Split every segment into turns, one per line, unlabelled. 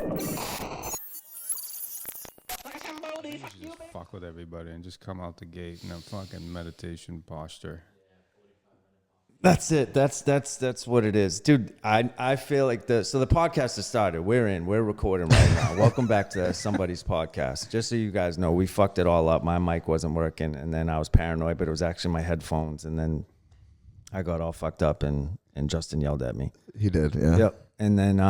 Just fuck with everybody and just come out the gate in a fucking meditation posture.
That's it. That's what it is, dude. I feel like the podcast has started. We're recording right now. Welcome back to SomeBuddies Podcast. Just so you guys know, we fucked it all up. My mic wasn't working, and then I was paranoid, but it was actually my headphones, and then I got all fucked up, and Justin yelled at me.
He did, yeah.
Yep. And then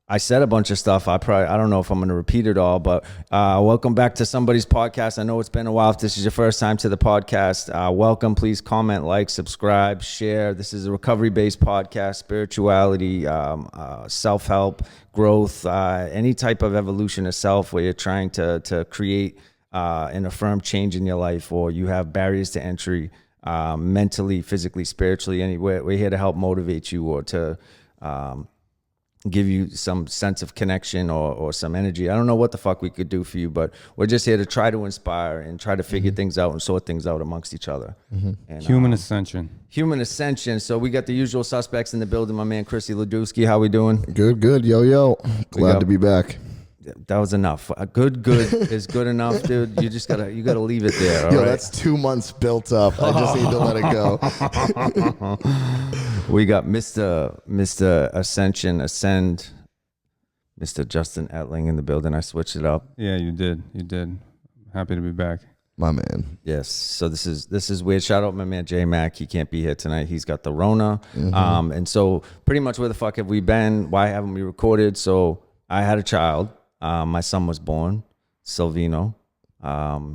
I said a bunch of stuff. I don't know if I'm going to repeat it all, but welcome back to SomeBuddies Podcast. I know it's been a while. If this is your first time to the podcast, welcome. Please comment, like, subscribe, share. This is a recovery-based podcast, spirituality, self-help, growth, any type of evolution of self where you're trying to create and affirm change in your life, or you have barriers to entry mentally, physically, spiritually, anywhere. We're here to help motivate you or to give you some sense of connection or some energy. I don't know what the fuck we could do for you, but we're just here to try to inspire and try to figure things out and sort things out amongst each other. And,
Human ascension.
Human ascension. So we got the usual suspects in the building. My man, Chrissy Ledusky. How we doing?
Good. Yo. Glad to be back.
That was enough. Good is good enough, dude. You just gotta leave it there. All right?
That's 2 months built up. I just need to let it go.
We got Mr. Ascension, Ascend, Mr. Justin Etling in the building. I switched it up.
Yeah, you did. Happy to be back.
My man.
Yes. So this is weird. Shout out my man J Mac. He can't be here tonight. He's got the Rona. And so pretty much where the fuck have we been? Why haven't we recorded? So I had a child. My son was born, Silvino.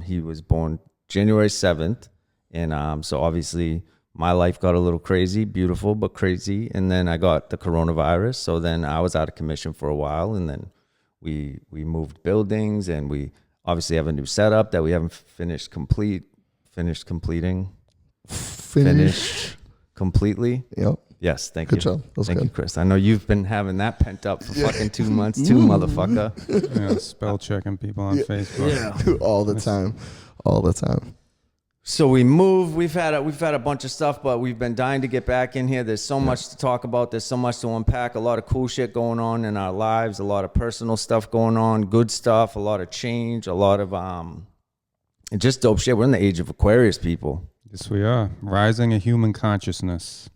He was born January 7th. And so obviously my life got a little crazy, beautiful, but crazy. And then I got the coronavirus. So then I was out of commission for a while. And then we moved buildings, and we obviously have a new setup that we haven't finished completely.
Yep.
Yes, thank you.
Good job.
Thank you, Chris. I know you've been having that pent up for fucking 2 months too, motherfucker.
Yeah, spell checking people on Facebook.
Yeah. All the time.
So we moved. We've had a bunch of stuff, but we've been dying to get back in here. There's so much to talk about. There's so much to unpack. A lot of cool shit going on in our lives. A lot of personal stuff going on. Good stuff. A lot of change. A lot of just dope shit. We're in the age of Aquarius, people.
Yes, we are. Rising a human consciousness.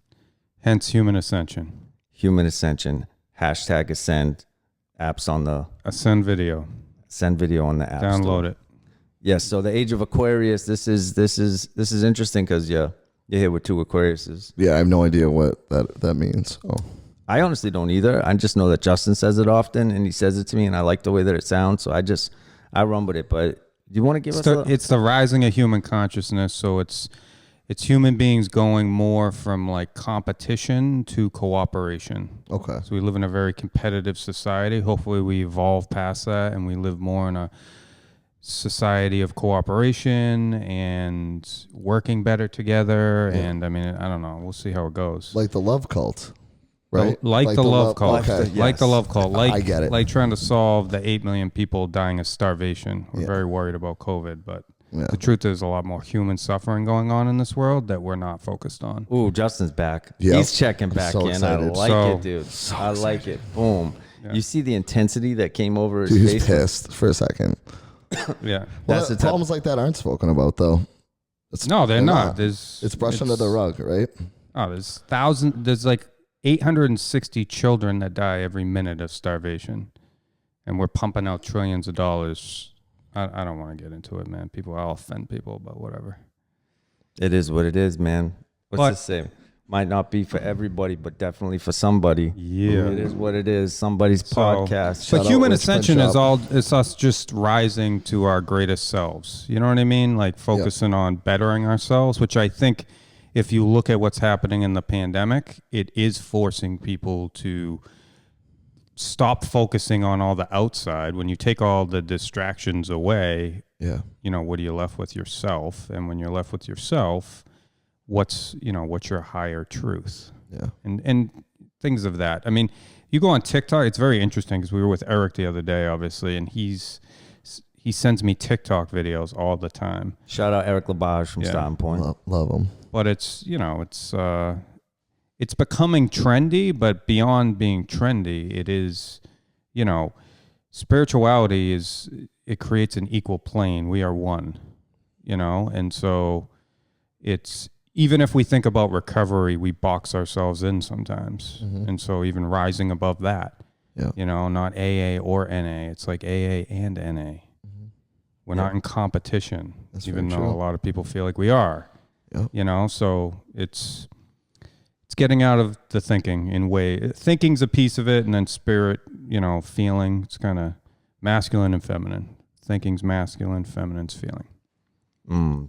Hence human ascension.
Human ascension. Hashtag Ascend. Apps on the
Ascend video.
Ascend video on the app.
Download it.
Yes. So the age of Aquarius. This is interesting because you're here with two Aquariuses.
Yeah, I have no idea what that means. Oh.
I honestly don't either. I just know that Justin says it often, and he says it to me, and I like the way that it sounds. So I run with it. But do you want to give us?
It's the rising of human consciousness. So it's human beings going more from like competition to cooperation.
Okay.
So we live in a very competitive society. Hopefully we evolve past that and we live more in a society of cooperation and working better together. Yeah. And I mean, I don't know. We'll see how it goes.
Like the love cult, right?
Like the love cult.
Okay.
Like the love cult. Like,
I get it.
Like trying to solve the 8 million people dying of starvation. We're
Yeah.
very worried about COVID, but
Yeah.
the truth is a lot more human suffering going on in this world that we're not focused on.
Ooh, Justin's back.
Yep.
He's checking back
so
in.
excited.
I like it, dude. I like it. Boom.
Yeah.
You see the intensity that came over his
Dude, he's
face?
pissed for a second.
Yeah.
Well, problems like that aren't spoken about, though.
No, they're not.
It's brushed under the rug, right?
Oh, there's like 860 children that die every minute of starvation, and we're pumping out trillions of dollars. I don't want to get into it, man. I'll offend people, but whatever.
It is what it is, man. What's to say? Might not be for everybody, but definitely for somebody.
Yeah.
It is what it is. Somebody's podcast.
But human ascension is us just rising to our greatest selves. You know what I mean? Like focusing on bettering ourselves, which I think if you look at what's happening in the pandemic, it is forcing people to stop focusing on all the outside. When you take all the distractions away, you know, what are you left with? Yourself. And when you're left with yourself, what's your higher truth?
Yeah.
And things of that. I mean, you go on TikTok, it's very interesting because we were with Eric the other day, obviously, and he sends me TikTok videos all the time.
Shout out Eric Labage from Starting Point.
Love him.
But it's becoming trendy, but beyond being trendy, it is, spirituality it creates an equal plane. We are one, and so it's, even if we think about recovery, we box ourselves in sometimes. And so even rising above that, not AA or NA, it's like AA and NA. We're not in competition, even though a lot of people feel like we are, so it's getting out of the thinking thinking's a piece of it. And then spirit, feeling, it's kind of masculine and feminine. Thinking's masculine, feminine's feeling.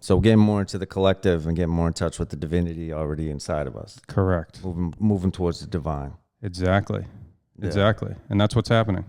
So getting more into the collective and getting more in touch with the divinity already inside of us.
Correct.
Moving towards the divine.
Exactly. And that's what's happening.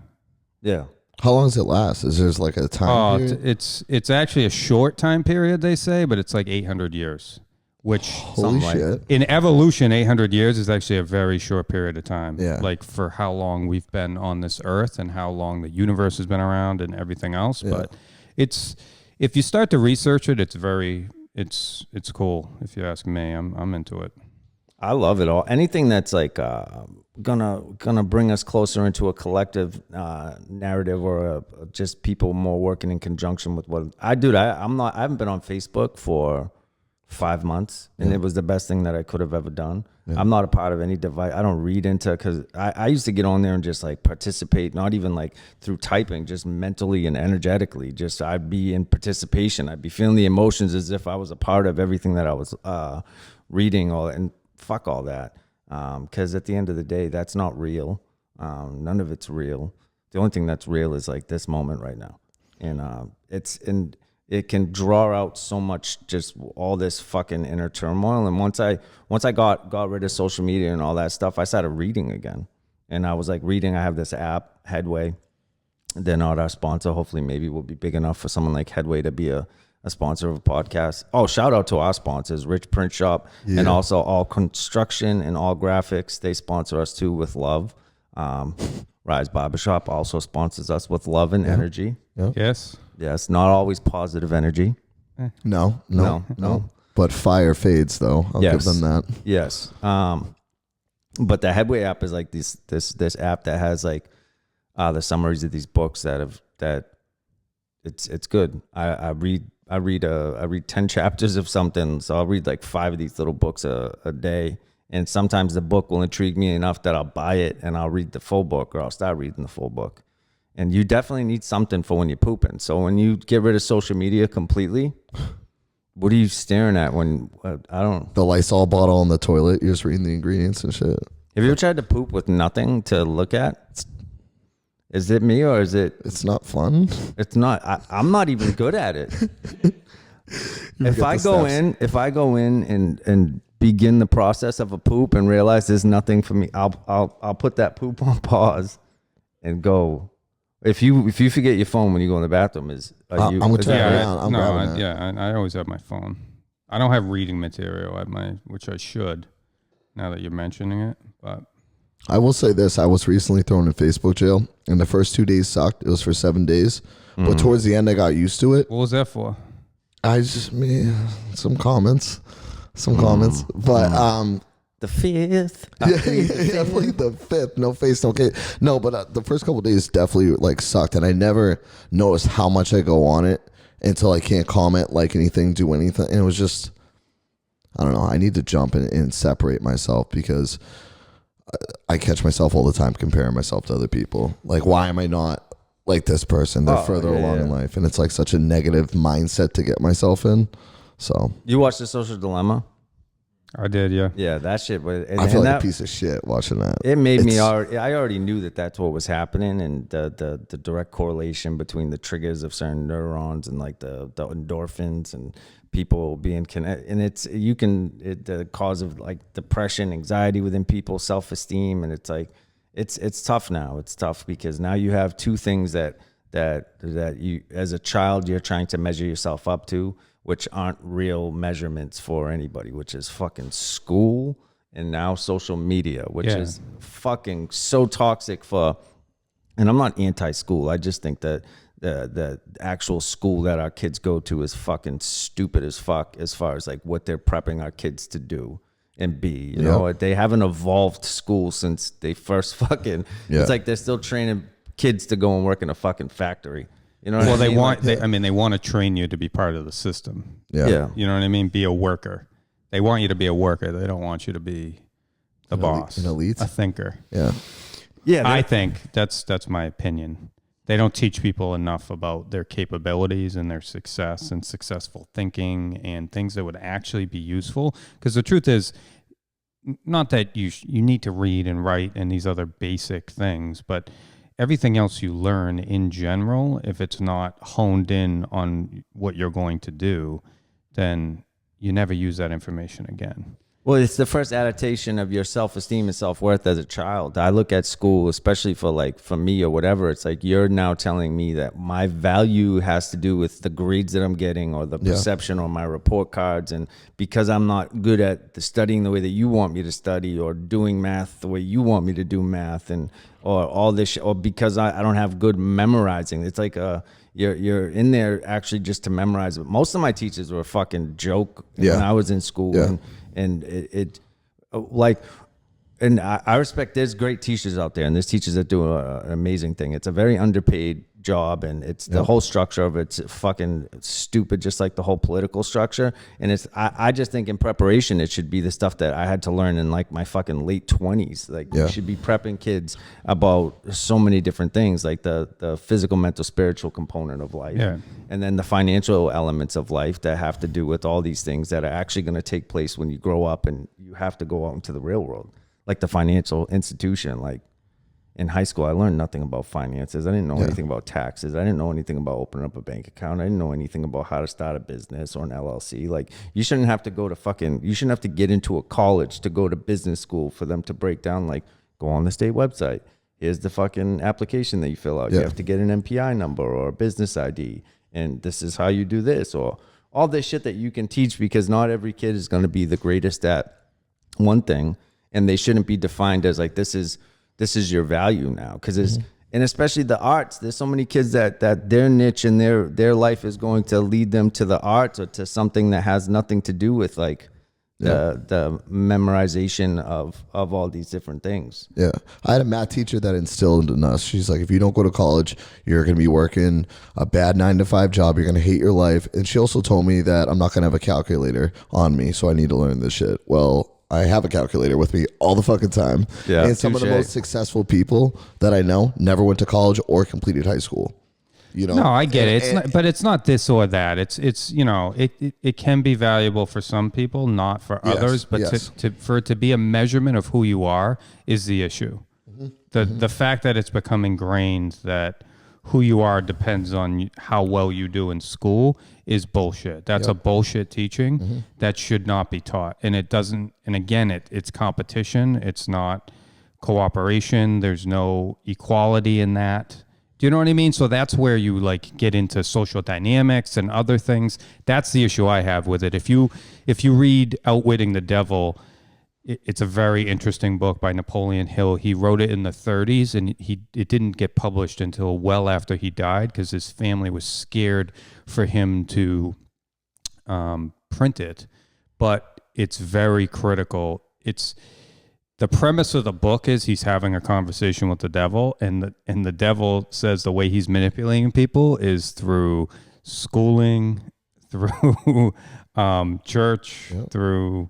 Yeah.
How long does it last? Is there like a time period?
It's actually a short time period, they say, but it's like 800 years, which
Holy shit.
In evolution, 800 years is actually a very short period of time.
Yeah.
Like for how long we've been on this earth and how long the universe has been around and everything else. Yeah. But if you start to research it, it's cool. If you ask me, I'm into it.
I love it all. Anything that's like gonna bring us closer into a collective narrative or just people more working in conjunction with what I do. I haven't been on Facebook for 5 months, and it was the best thing that I could have ever done. Yeah. I'm not a part of any device. I don't read into, because I used to get on there and just like participate, not even like through typing, just mentally and energetically. Just I'd be in participation. I'd be feeling the emotions as if I was a part of everything that I was reading. And fuck all that, because at the end of the day, that's not real. None of it's real. The only thing that's real is like this moment right now, and it can draw out so much, just all this fucking inner turmoil. And once I got rid of social media and all that stuff, I started reading again. And I was like reading. I have this app, Headway. They're not our sponsor. Hopefully, maybe we'll be big enough for someone like Headway to be a sponsor of a podcast. Oh, shout out to our sponsors, Rich Print Shop, and also All Construction and All Graphics. They sponsor us too with love. Rise Barbershop also sponsors us with love and energy.
Yeah.
Yes, not always positive energy.
No. But fire fades, though. I'll give them that.
Yes. But the Headway app is like this app that has like the summaries of these books that it's good. I read 10 chapters of something, so I'll read like 5 of these little books a day. And sometimes the book will intrigue me enough that I'll buy it and I'll read the full book, or I'll start reading the full book. And you definitely need something for when you're pooping. So when you get rid of social media completely, what are you staring at when, I don't...
The Lysol bottle on the toilet, you're just reading the ingredients and shit.
Have you ever tried to poop with nothing to look at? Is it me or is it...
It's not fun.
It's not. I'm not even good at it. If I go in and begin the process of a poop and realize there's nothing for me, I'll put that poop on pause and go... If you forget your phone when you go in the bathroom,
I'm gonna turn around.
I always have my phone. I don't have reading material at which I should. Now that you're mentioning it, but
I will say this: I was recently thrown in Facebook jail, and the first 2 days sucked. It was for 7 days, but towards the end, I got used to it.
What was that for?
Some comments, but
the fifth.
Definitely the fifth. No face, no case. No, but the first couple of days definitely like sucked, and I never noticed how much I go on it until I can't comment, like anything, do anything. And it was just, I don't know. I need to jump and separate myself, because I catch myself all the time comparing myself to other people. Like, why am I not like this person? They're further along in life, and it's like such a negative mindset to get myself in. So
you watched The Social Dilemma?
I did, yeah.
Yeah, that shit.
I feel like a piece of shit watching that.
It made me. I already knew that that's what was happening, and the direct correlation between the triggers of certain neurons and like the endorphins and people being connected. And it's the cause of like depression, anxiety within people, self-esteem, and it's like it's tough now. It's tough because now you have two things that you, as a child, you're trying to measure yourself up to, which aren't real measurements for anybody, which is fucking school and now social media, which is fucking so toxic and I'm not anti-school. I just think that the actual school that our kids go to is fucking stupid as fuck as far as like what they're prepping our kids to do and be, you know, they haven't evolved school since they first fucking, it's like they're still training kids to go and work in a fucking factory. You know what
Well,
I mean?
they want to train you to be part of the system.
Yeah.
You know what I mean? Be a worker. They want you to be a worker. They don't want you to be the boss.
An elite.
A thinker.
Yeah.
Yeah.
I think that's my opinion. They don't teach people enough about their capabilities and their success and successful thinking and things that would actually be useful. Because the truth is, not that you need to read and write and these other basic things, but everything else you learn in general, if it's not honed in on what you're going to do, then you never use that information again.
Well, it's the first adaptation of your self-esteem and self-worth as a child. I look at school, especially for me or whatever, it's like you're now telling me that my value has to do with the grades that I'm getting or the perception on my report cards. And because I'm not good at studying the way that you want me to study or doing math the way you want me to do math or all this, or because I don't have good memorizing. It's like you're in there actually just to memorize. Most of my teachers were a fucking joke when I was in school.
Yeah.
And I respect there's great teachers out there, and there's teachers that do an amazing thing. It's a very underpaid job, and it's the whole structure of it's fucking stupid, just like the whole political structure. And I just think in preparation, it should be the stuff that I had to learn in like my fucking late 20s. Like you should be prepping kids about so many different things, like the physical, mental, spiritual component of life.
Yeah.
And then the financial elements of life that have to do with all these things that are actually going to take place when you grow up and you have to go out into the real world. Like the financial institution, like in high school, I learned nothing about finances. I didn't know anything about taxes. I didn't know anything about opening up a bank account. I didn't know anything about how to start a business or an LLC. Like you shouldn't have to you shouldn't have to get into a college to go to business school for them to break down, like go on the state website. Here's the fucking application that you fill out. You have to get an MPI number or a business ID. And this is how you do this, or all this shit that you can teach, because not every kid is going to be the greatest at one thing, and they shouldn't be defined as like this is your value now, because and especially the arts. There's so many kids that their niche and their life is going to lead them to the arts or to something that has nothing to do with like the memorization of all these different things.
Yeah. I had a math teacher that instilled in us. She's like, if you don't go to college, you're going to be working a bad 9-to-5 job. You're going to hate your life. And she also told me that I'm not going to have a calculator on me, so I need to learn this shit. Well, I have a calculator with me all the fucking time.
Yeah,
and some of the most successful people that I know never went to college or completed high school. You know?
No, I get it. But it's not this or that. It's you know, it can be valuable for some people, not for others. But for it to be a measurement of who you are is the issue. The fact that it's become ingrained that who you are depends on how well you do in school is bullshit. That's a bullshit teaching that should not be taught. And it doesn't. And again, it's competition. It's not cooperation. There's no equality in that. Do you know what I mean? So that's where you like get into social dynamics and other things. That's the issue I have with it. If you read Outwitting the Devil, it's a very interesting book by Napoleon Hill. He wrote it in the 30s, and it didn't get published until well after he died because his family was scared for him to print it. But it's very critical. The premise of the book is he's having a conversation with the devil, and the devil says the way he's manipulating people is through schooling, through church, through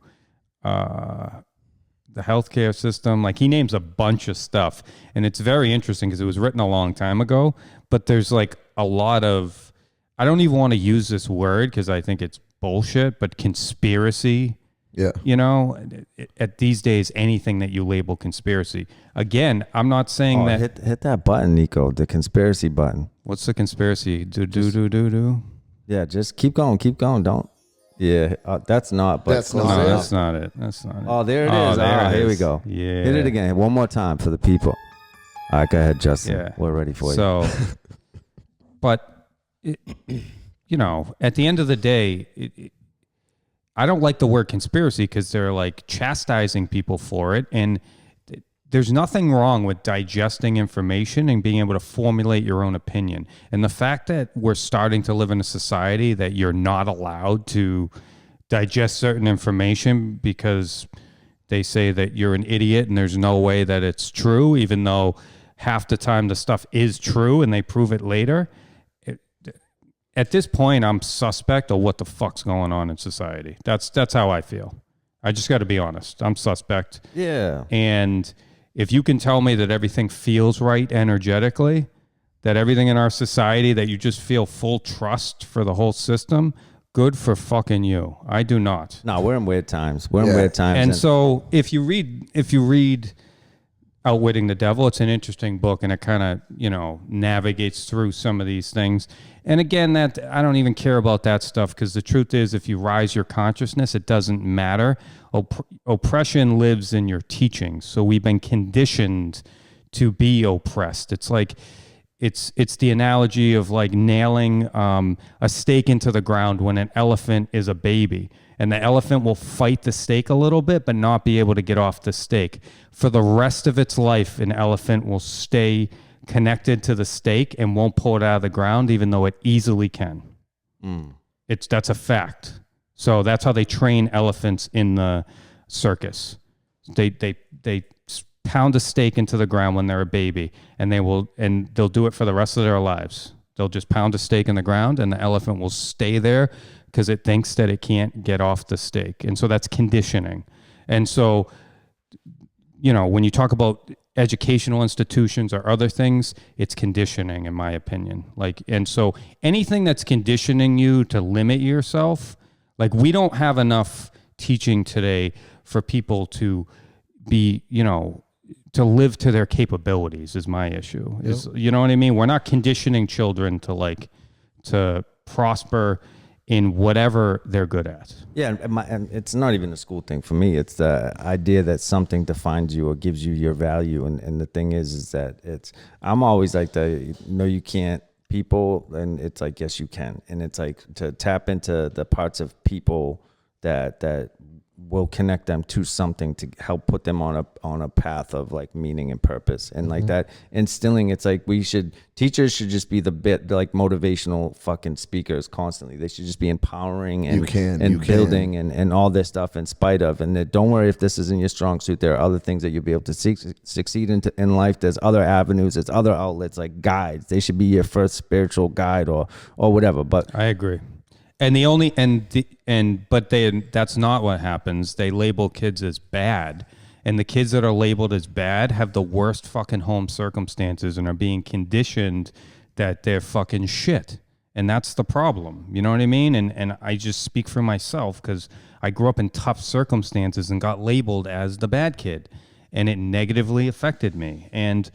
the healthcare system. Like he names a bunch of stuff, and it's very interesting because it was written a long time ago, but there's like a lot of, I don't even want to use this word because I think it's bullshit, but conspiracy.
Yeah.
You know, at these days, anything that you label conspiracy. Again, I'm not saying that.
Hit that button, Nico, the conspiracy button.
What's the conspiracy? Do.
Yeah, just keep going. Don't. Yeah, that's not. But
that's not.
No,
it.
that's not it. That's not it.
Oh, there it is. Here we go.
Yeah.
Hit it again. One more time for the people. All right, go ahead, Justin.
Yeah.
We're ready for you.
So, but, you know, at the end of the day, I don't like the word conspiracy because they're like chastising people for it. And there's nothing wrong with digesting information and being able to formulate your own opinion. And the fact that we're starting to live in a society that you're not allowed to digest certain information because they say that you're an idiot and there's no way that it's true, even though half the time the stuff is true and they prove it later. At this point, I'm suspect of what the fuck's going on in society. That's how I feel. I just got to be honest. I'm suspect.
Yeah.
And if you can tell me that everything feels right energetically, that everything in our society, that you just feel full trust for the whole system, good for fucking you. I do not.
No, we're in weird times. We're in weird times.
And so if you read Outwitting the Devil, it's an interesting book, and it kind of, navigates through some of these things. And again, that I don't even care about that stuff, because the truth is, if you rise your consciousness, it doesn't matter. Oppression lives in your teachings. So we've been conditioned to be oppressed. It's like, it's the analogy of like nailing a stake into the ground when an elephant is a baby. And the elephant will fight the stake a little bit, but not be able to get off the stake. For the rest of its life, an elephant will stay connected to the stake and won't pull it out of the ground, even though it easily can. That's a fact. So that's how they train elephants in the circus. They pound a stake into the ground when they're a baby, and they'll do it for the rest of their lives. They'll just pound a stake in the ground, and the elephant will stay there because it thinks that it can't get off the stake. And so that's conditioning. And so, when you talk about educational institutions or other things, it's conditioning, in my opinion. And so anything that's conditioning you to limit yourself, like, we don't have enough teaching today for people to be, to live to their capabilities is my issue.
Yep.
You know what I mean? We're not conditioning children to prosper in whatever they're good at.
Yeah, and it's not even a school thing for me. It's the idea that something defines you or gives you your value. And the thing is that I'm always like no, you can't people. And it's like, yes, you can. And it's like to tap into the parts of people that will connect them to something to help put them on a path of like meaning and purpose. And like that instilling, it's like teachers should just be like motivational fucking speakers constantly. They should just be empowering and building and all this stuff in spite of. And don't worry if this isn't your strong suit. There are other things that you'll be able to succeed in life. There's other avenues. There's other outlets like guides. They should be your first spiritual guide or whatever. But
I agree. And that's not what happens. They label kids as bad. And the kids that are labeled as bad have the worst fucking home circumstances and are being conditioned that they're fucking shit. And that's the problem. You know what I mean? And I just speak for myself because I grew up in tough circumstances and got labeled as the bad kid. And it negatively affected me. And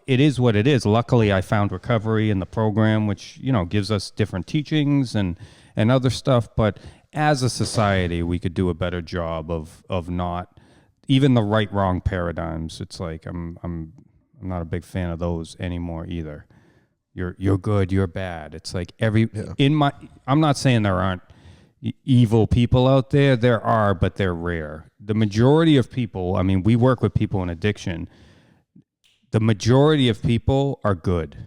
it is what it is. Luckily, I found recovery in the program, which, gives us different teachings and other stuff. But as a society, we could do a better job of not even the right-wrong paradigms. It's like I'm not a big fan of those anymore either. You're good, you're bad. It's like I'm not saying there aren't evil people out there. There are, but they're rare. The majority of people, we work with people in addiction. The majority of people are good,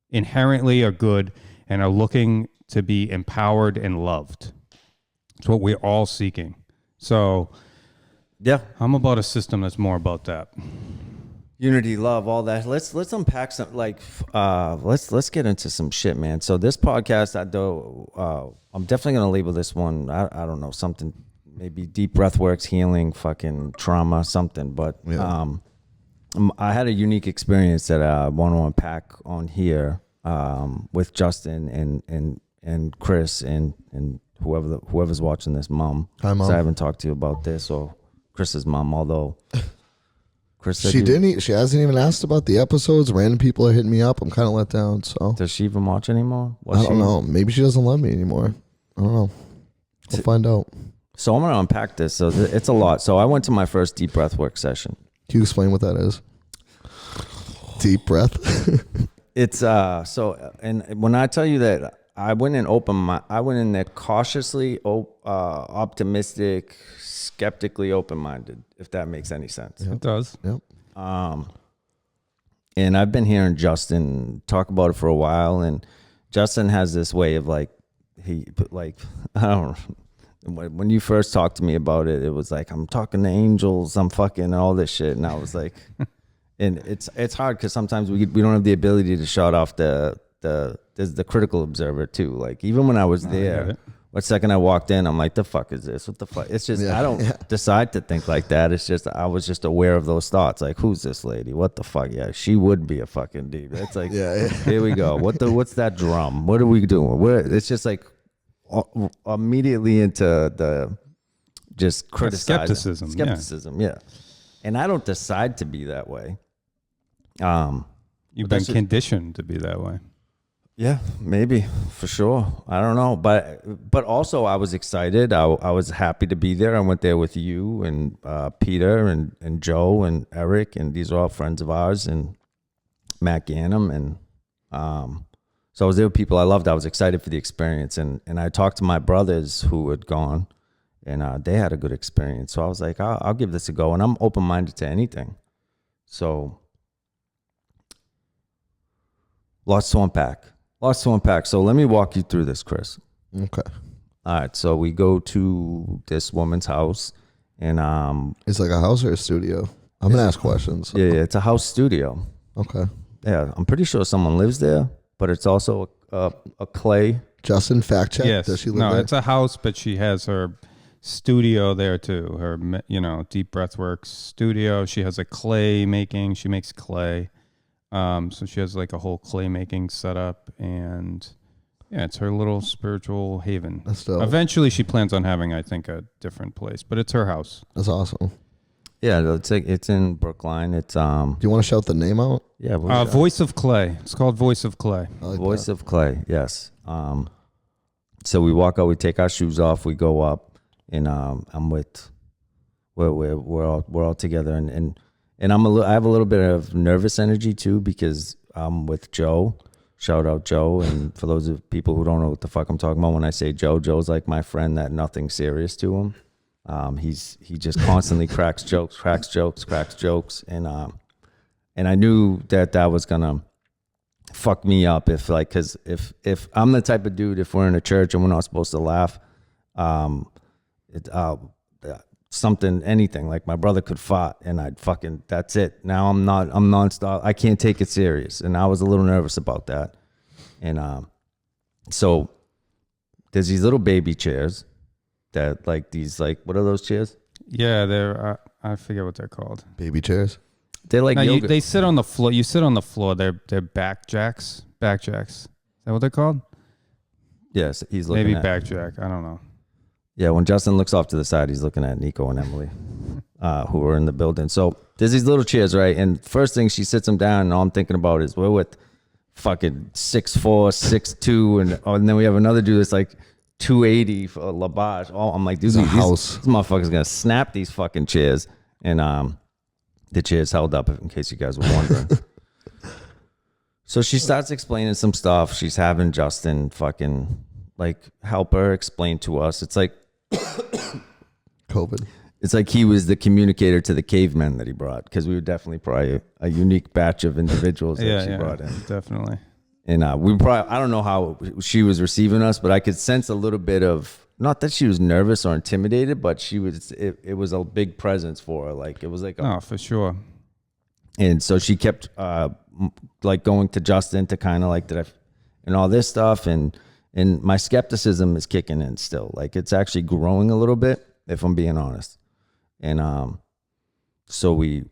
inherently are good, and are looking to be empowered and loved. It's what we're all seeking. So,
yeah, I'm
about a system that's more about that.
Unity, love, all that. Let's unpack some. Let's get into some shit, man. So this podcast, I'm definitely gonna label this one. I don't know, something maybe deep breathworks, healing, fucking trauma, something. But I had a unique experience that I want to unpack on here with Justin and Chris and whoever's watching this, Mom.
Hi, Mom.
I haven't talked to you about this, or Chris's mom, although Chris said
she hasn't even asked about the episodes. Random people are hitting me up. I'm kind of let down. So
does she even watch anymore?
I don't know. Maybe she doesn't love me anymore. I don't know. We'll find out.
So I'm going to unpack this. So it's a lot. So I went to my first deep breath work session.
Can you explain what that is? Deep breath.
It's and when I tell you that I went in there cautiously optimistic, skeptically open-minded, if that makes any sense.
It does.
Yep.
And I've been hearing Justin talk about it for a while, and Justin has this way of I don't know. When you first talked to me about it, it was like, I'm talking to angels, I'm fucking all this shit. And I was like, And it's hard because sometimes we don't have the ability to shut off there's the critical observer too. Like even when I was there, what second I walked in, I'm like, the fuck is this? What the fuck? It's just, I don't decide to think like that. It's just, I was just aware of those thoughts. Like, who's this lady? What the fuck? Yeah, she would be a fucking diva. It's like, here we go. What's that drum? What are we doing? It's just like immediately into the just criticizing. Skepticism. Yeah. And I don't decide to be that way.
You've been conditioned to be that way.
Yeah, maybe, for sure. I don't know, but also I was excited. I was happy to be there. I went there with you and Peter and Joe and Eric, and these are all friends of ours, and Matt Gannum, and so I was there with people I loved. I was excited for the experience, and I talked to my brothers who had gone, and they had a good experience. So I was like, I'll give this a go, and I'm open-minded to anything. So lots to unpack. So let me walk you through this, Chris.
Okay.
All right. So we go to this woman's house, and
it's like a house or a studio. I'm gonna ask questions.
Yeah, it's a house studio.
Okay.
Yeah, I'm pretty sure someone lives there, but it's also a clay.
Justin, fact check.
Yes.
Does she live there?
It's a house, but she has her studio there too. Her, deep breathwork studio. She has a clay making. She makes clay. So she has like a whole clay making setup, and it's her little spiritual haven.
That's dope.
Eventually she plans on having, I think, a different place, but it's her house.
That's awesome.
Yeah, it's in Brookline. It's
Do you want to shout the name out?
Yeah,
Voice of Clay. It's called Voice of Clay.
Like
Voice of Clay. Yes. So we walk out. We take our shoes off. We go up, and I'm with. We're all together, and I have a little bit of nervous energy too, because I'm with Joe. Shout out Joe. And for those of people who don't know what the fuck I'm talking about, when I say Joe's like my friend that nothing's serious to him. He just constantly cracks jokes. And I knew that was gonna fuck me up cause if I'm the type of dude, if we're in a church and we're not supposed to laugh, anything, like my brother could fart and I'd fucking, that's it. Now I'm nonstop. I can't take it serious. And I was a little nervous about that. And, so there's these little baby chairs that what are those chairs?
Yeah, they're, I forget what they're called.
Baby chairs?
They're like yoga.
They sit on the floor. You sit on the floor. They're back jacks. Is that what they're called?
Yes. He's looking
Maybe
at
back jack. I don't know.
Yeah, when Justin looks off to the side, he's looking at Nico and Emily, who are in the building. So there's these little chairs, right? And first thing, she sits them down, and all I'm thinking about is we're with fucking 6'4", 6'2", and then we have another dude that's like 280 for Labage. Oh, I'm like, these motherfuckers gonna snap these fucking chairs. And the chairs held up, in case you guys were wondering. So she starts explaining some stuff. She's having Justin fucking help her explain to us. It's like
COVID.
It's like he was the communicator to the cavemen that he brought, because we were definitely probably a unique batch of individuals that she brought in.
Definitely.
And we probably, I don't know how she was receiving us, but I could sense a little bit of, not that she was nervous or intimidated, but she was, it was a big presence for her. Like it was like,
oh, for sure.
And so she kept going to Justin to kind of and all this stuff. And my skepticism is kicking in still. Like it's actually growing a little bit, if I'm being honest. And so we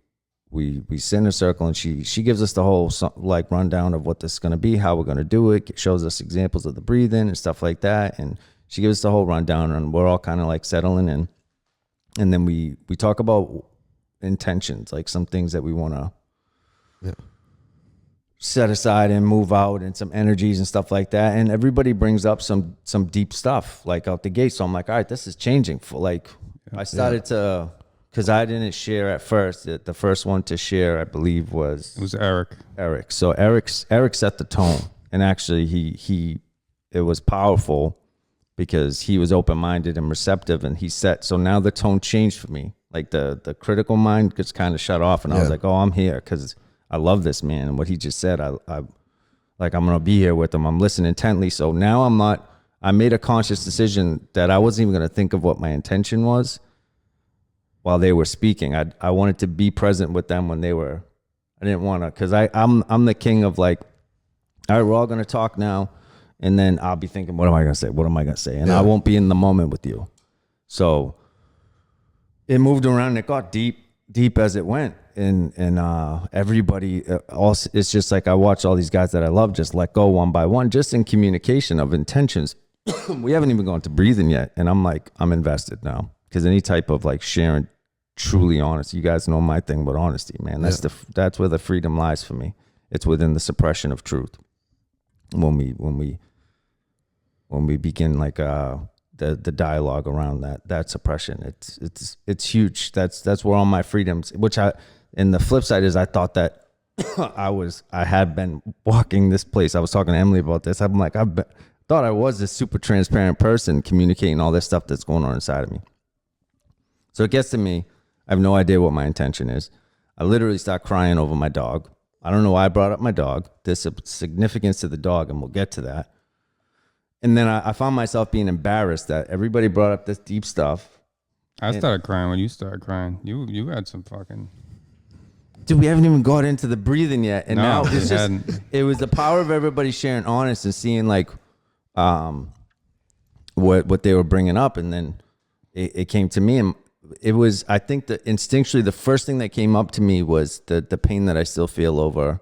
sit in a circle, and she gives us the whole rundown of what this is going to be, how we're going to do it, shows us examples of the breathing and stuff like that. And she gives us the whole rundown, and we're all kind of settling in. And then we talk about intentions, like some things that we want to set aside and move out, and some energies and stuff like that. And everybody brings up some deep stuff out the gate. So I'm like, all right, this is changing. I started to, because I didn't share at first. The first one to share, I believe, was Eric. So Eric set the tone, and actually it was powerful because he was open-minded and receptive, and he set. So now the tone changed for me. The critical mind gets kind of shut off, and I was like, oh, I'm here because I love this man, and what he just said, I'm gonna be here with him. I'm listening intently. So now I'm not. I made a conscious decision that I wasn't even gonna think of what my intention was while they were speaking. I wanted to be present with them when they were I didn't want to, because I'm the king of like, all right, we're all going to talk now. And then I'll be thinking, what am I going to say? What am I going to say? And I won't be in the moment with you. So it moved around and it got deep as it went. And everybody also, it's just like I watch all these guys that I love just let go one by one, just in communication of intentions. We haven't even gone to breathing yet. And I'm like, I'm invested now, because any type of like sharing truly honest, you guys know my thing about honesty, man. That's where the freedom lies for me. It's within the suppression of truth. When we begin like the dialogue around that suppression, it's huge. That's where all my freedoms, and the flip side is I thought that I had been walking this place. I was talking to Emily about this. I'm like, thought I was this super transparent person communicating all this stuff that's going on inside of me. So it gets to me. I have no idea what my intention is. I literally start crying over my dog. I don't know why I brought up my dog. There's a significance to the dog, and we'll get to that. And then I found myself being embarrassed that everybody brought up this deep stuff.
I started crying when you started crying. You had some fucking...
Dude, we haven't even got into the breathing yet. And
no,
now it's just, it was the power of everybody sharing honest and seeing like what they were bringing up. And then it came to me, and it was, I think that instinctually the first thing that came up to me was the pain that I still feel over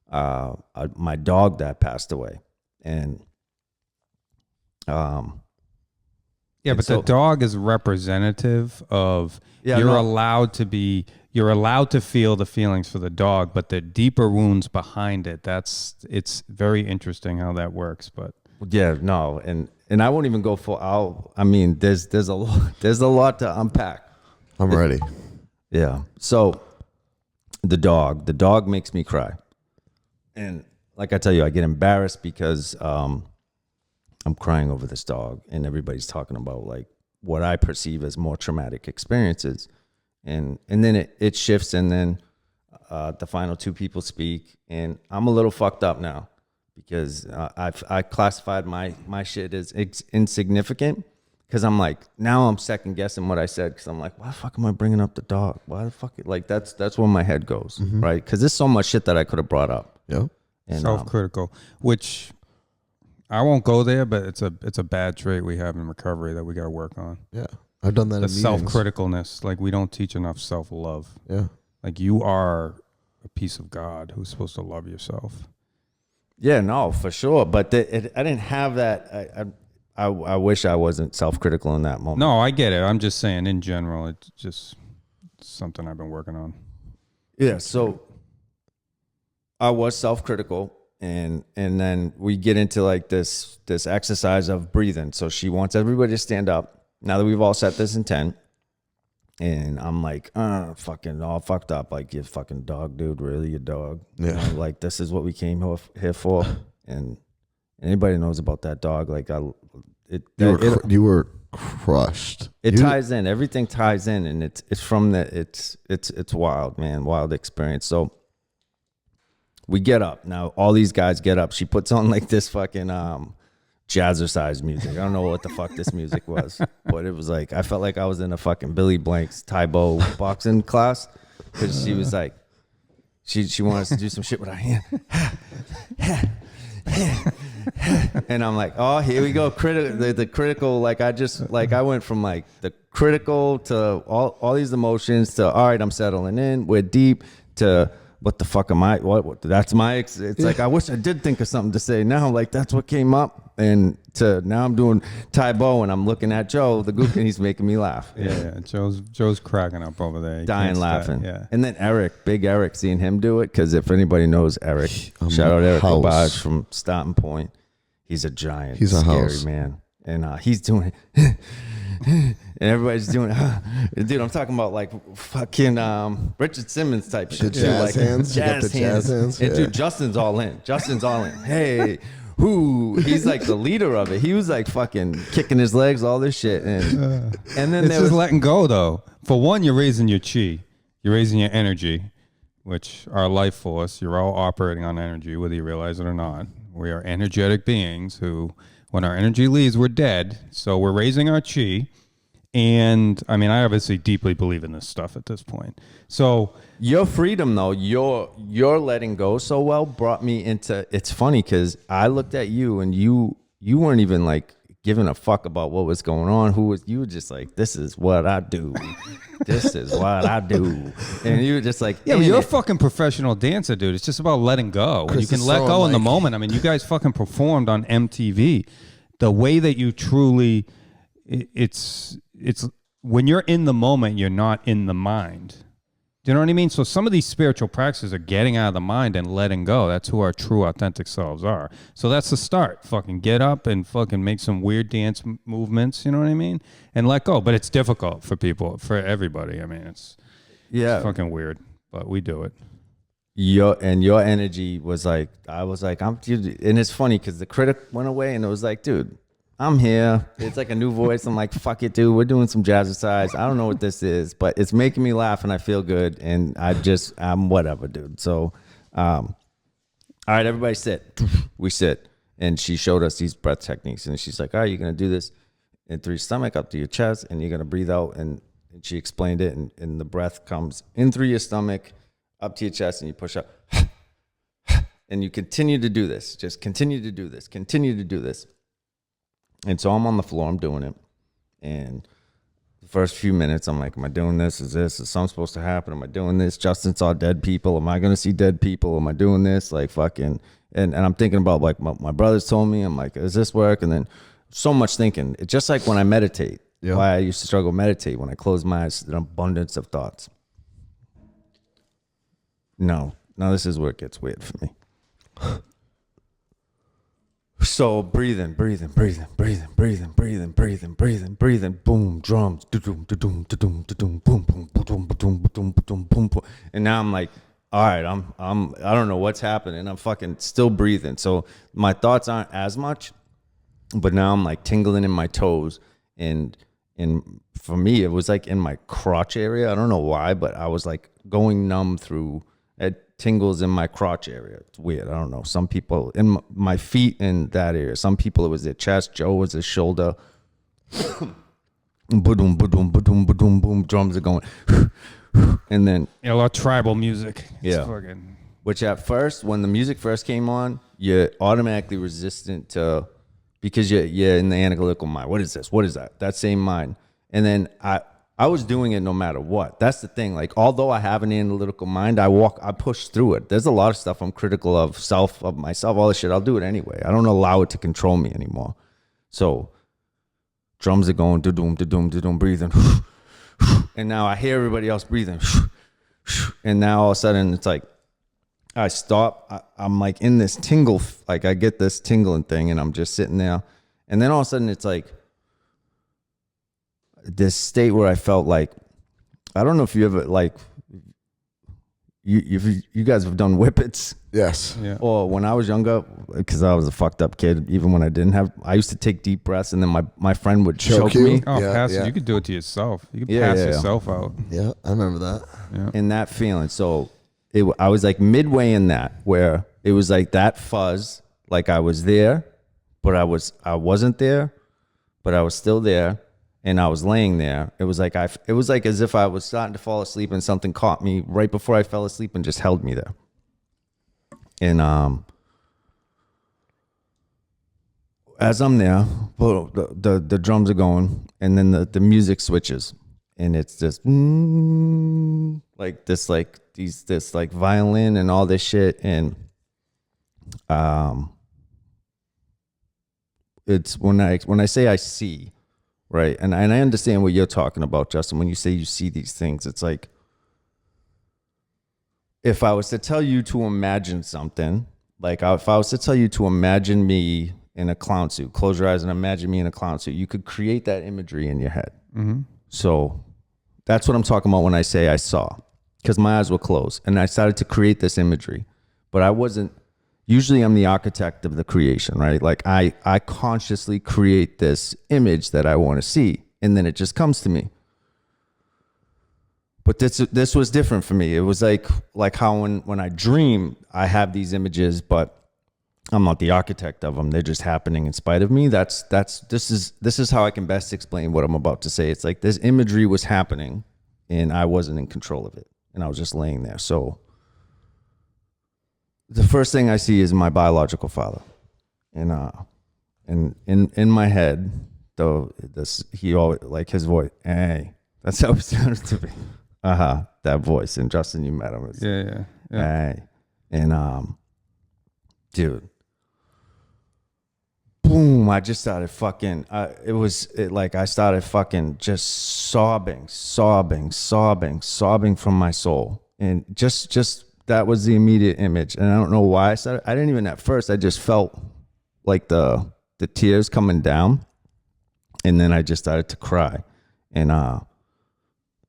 my dog that passed away. And
but so, the dog is representative of you're allowed to feel the feelings for the dog, but the deeper wounds behind it, it's very interesting how that works. But and I won't even go full. I mean, there's a lot to unpack.
I'm ready.
Yeah. So the dog makes me cry, and like I tell you, I get embarrassed because I'm crying over this dog, and everybody's talking about like what I perceive as more traumatic experiences, and then it shifts, and then the final two people speak, and I'm a little fucked up now because I classified my shit as insignificant, because I'm like, now I'm second guessing what I said, because I'm like, why the fuck am I bringing up the dog? Why the fuck? Like that's where my head goes, right? Because there's so much shit that I could have brought up.
Yeah,
and,
self-critical, which I won't go there, but it's a bad trait we have in recovery that we got to work on.
Yeah, I've done that.
The self-criticalness, like we don't teach enough self-love.
Yeah,
like you are a piece of God who's supposed to love yourself.
Yeah, no, for sure. But I didn't have that. I wish I wasn't self-critical in that moment.
No, I get it. I'm just saying in general, it's just something I've been working on.
Yeah, so I was self-critical. And then we get into like this exercise of breathing. So she wants everybody to stand up. Now that we've all set this intent, and I'm like, fucking all fucked up. Like, you fucking dog, dude. Really, you dog.
Yeah.
You know, like, this is what we came here for. And anybody knows about that dog. Like,
you were crushed.
It ties in. Everything ties in, and it's from it's wild, man. Wild experience. So we get up. Now all these guys get up. She puts on like this fucking jazzercise music. I don't know what the fuck this music was, but it was like, I felt like I was in a fucking Billy Blanks Taibo boxing class, because she was like, she wanted us to do some shit with our hand. And I'm like, oh, here we go. The critical, like I went from like the critical to all these emotions to, all right, I'm settling in, we're deep, to what the fuck am I? What that's my. It's like, I wish I did think of something to say now. Like, that's what came up, and to now I'm doing Taibo, and I'm looking at Joe, the goof, and he's making me laugh.
Yeah. Joe's cracking up over there.
Dying laughing. Yeah. And then Big Eric, seeing him do it, because if anybody knows Eric, shout out Eric Obaj from Starting Point. He's a giant. He's a scary man, and he's doing it. And everybody's doing it. Dude, I'm talking about like fucking Richard Simmons type shit.
Jazz hands.
Jazz hands. And dude, Justin's all in. Hey, he's like the leader of it. He was like fucking kicking his legs, all this shit. And then
it's just letting go though. For one, you're raising your chi. You're raising your energy, which our life force, you're all operating on energy, whether you realize it or not. We are energetic beings who, when our energy leaves, we're dead. So we're raising our chi, And I mean, I obviously deeply believe in this stuff at this point. So
your freedom, though, your letting go so well brought me into. It's funny because I looked at you and you weren't even like giving a fuck about what was going on. You were just like, this is what I do. This is what I do. And you were just like,
yeah, you're a fucking professional dancer, dude. It's just about letting go. When you can let go in the moment. I mean, you guys fucking performed on MTV. The way that you truly, it's when you're in the moment, you're not in the mind. Do you know what I mean? So some of these spiritual practices are getting out of the mind and letting go. That's who our true authentic selves are. So that's the start. Fucking get up and fucking make some weird dance movements, you know what I mean? And let go. But it's difficult for people, for everybody. I mean, it's fucking weird, but we do it.
Your energy was like, I was like, and it's funny because the critic went away and it was like, dude, I'm here. It's like a new voice. I'm like, fuck it, dude. We're doing some jazzercise. I don't know what this is, but it's making me laugh and I feel good. And I'm whatever, dude. So, all right, everybody sit. We sit. And she showed us these breath techniques. And she's like, all right, you're going to do this in through your stomach, up to your chest, and you're going to breathe out. And she explained it. And the breath comes in through your stomach, up to your chest, and you push up. And you continue to do this. Just continue to do this. Continue to do this. And so I'm on the floor, I'm doing it. And the first few minutes, I'm like, am I doing this? Is something supposed to happen? Am I doing this? Justin saw dead people. Am I going to see dead people? Am I doing this? Like fucking, and I'm thinking about like my brothers told me, I'm like, does this work? And then so much thinking. It's just like when I meditate, why I used to struggle to meditate. When I close my eyes, an abundance of thoughts. No, this is where it gets weird for me. So breathing. Boom, drums, boom, boom. And now I'm like, all right, I don't know what's happening. I'm fucking still breathing. So my thoughts aren't as much, but now I'm like tingling in my toes. And for me, it was like in my crotch area. I don't know why, but I was like going numb through tingles in my crotch area. It's weird. I don't know. Some people in my feet in that area. Some people it was their chest. Joe was his shoulder. Boom, boom, boom, boom. Drums are going. And then
a lot of tribal music.
Yeah. Which at first, when the music first came on, you're automatically resistant to, because you're in the analytical mind. What is this? What is that? That same mind. And then I was doing it no matter what. That's the thing. Like, although I have an analytical mind, I push through it. There's a lot of stuff I'm critical of myself, all this shit. I'll do it anyway. I don't allow it to control me anymore. So drums are going, da-doom, breathing. And now I hear everybody else breathing. And now all of a sudden it's like, I stop. I'm like in this tingle, like I get this tingling thing and I'm just sitting there. And then all of a sudden it's like, this state where I felt like, I don't know if you ever like, you guys have done whippets.
Yes.
Yeah.
Or when I was younger, because I was a fucked up kid, even when I used to take deep breaths and then my friend would choke me.
Oh,
yeah,
pass
yeah.
it. You could do it to yourself. You could pass yourself out.
Yeah, I remember that.
Yeah.
And that feeling. So I was like midway in that, where it was like that fuzz, like I was there, but I wasn't there, but I was still there. And I was laying there. It was like as if I was starting to fall asleep and something caught me right before I fell asleep and just held me there. And as I'm there, the drums are going, and then the music switches, and it's just like this, like this like violin and all this shit, and it's when I say I see. Right. And I understand what you're talking about, Justin. When you say you see these things, it's like, if I was to tell you to imagine something, like if I was to tell you to imagine me in a clown suit, close your eyes and imagine me in a clown suit, you could create that imagery in your head. Mm-hmm. So that's what I'm talking about when I say I saw, because my eyes were closed and I started to create this imagery, but I wasn't. Usually I'm the architect of the creation, right? Like I consciously create this image that I want to see, and then it just comes to me. But this was different for me. It was like how when I dream, I have these images, but I'm not the architect of them. They're just happening in spite of me. This is how I can best explain what I'm about to say. It's like this imagery was happening and I wasn't in control of it. And I was just laying there. So the first thing I see is my biological father. And in my head, though, he always, like his voice, hey, that's how it sounded to me. That voice. And Justin, you met him.
Yeah.
Hey. And dude, boom, I just started fucking, I started fucking just sobbing from my soul. And just that was the immediate image. And I don't know why I didn't even at first, I just felt like the tears coming down. And then I just started to cry. And now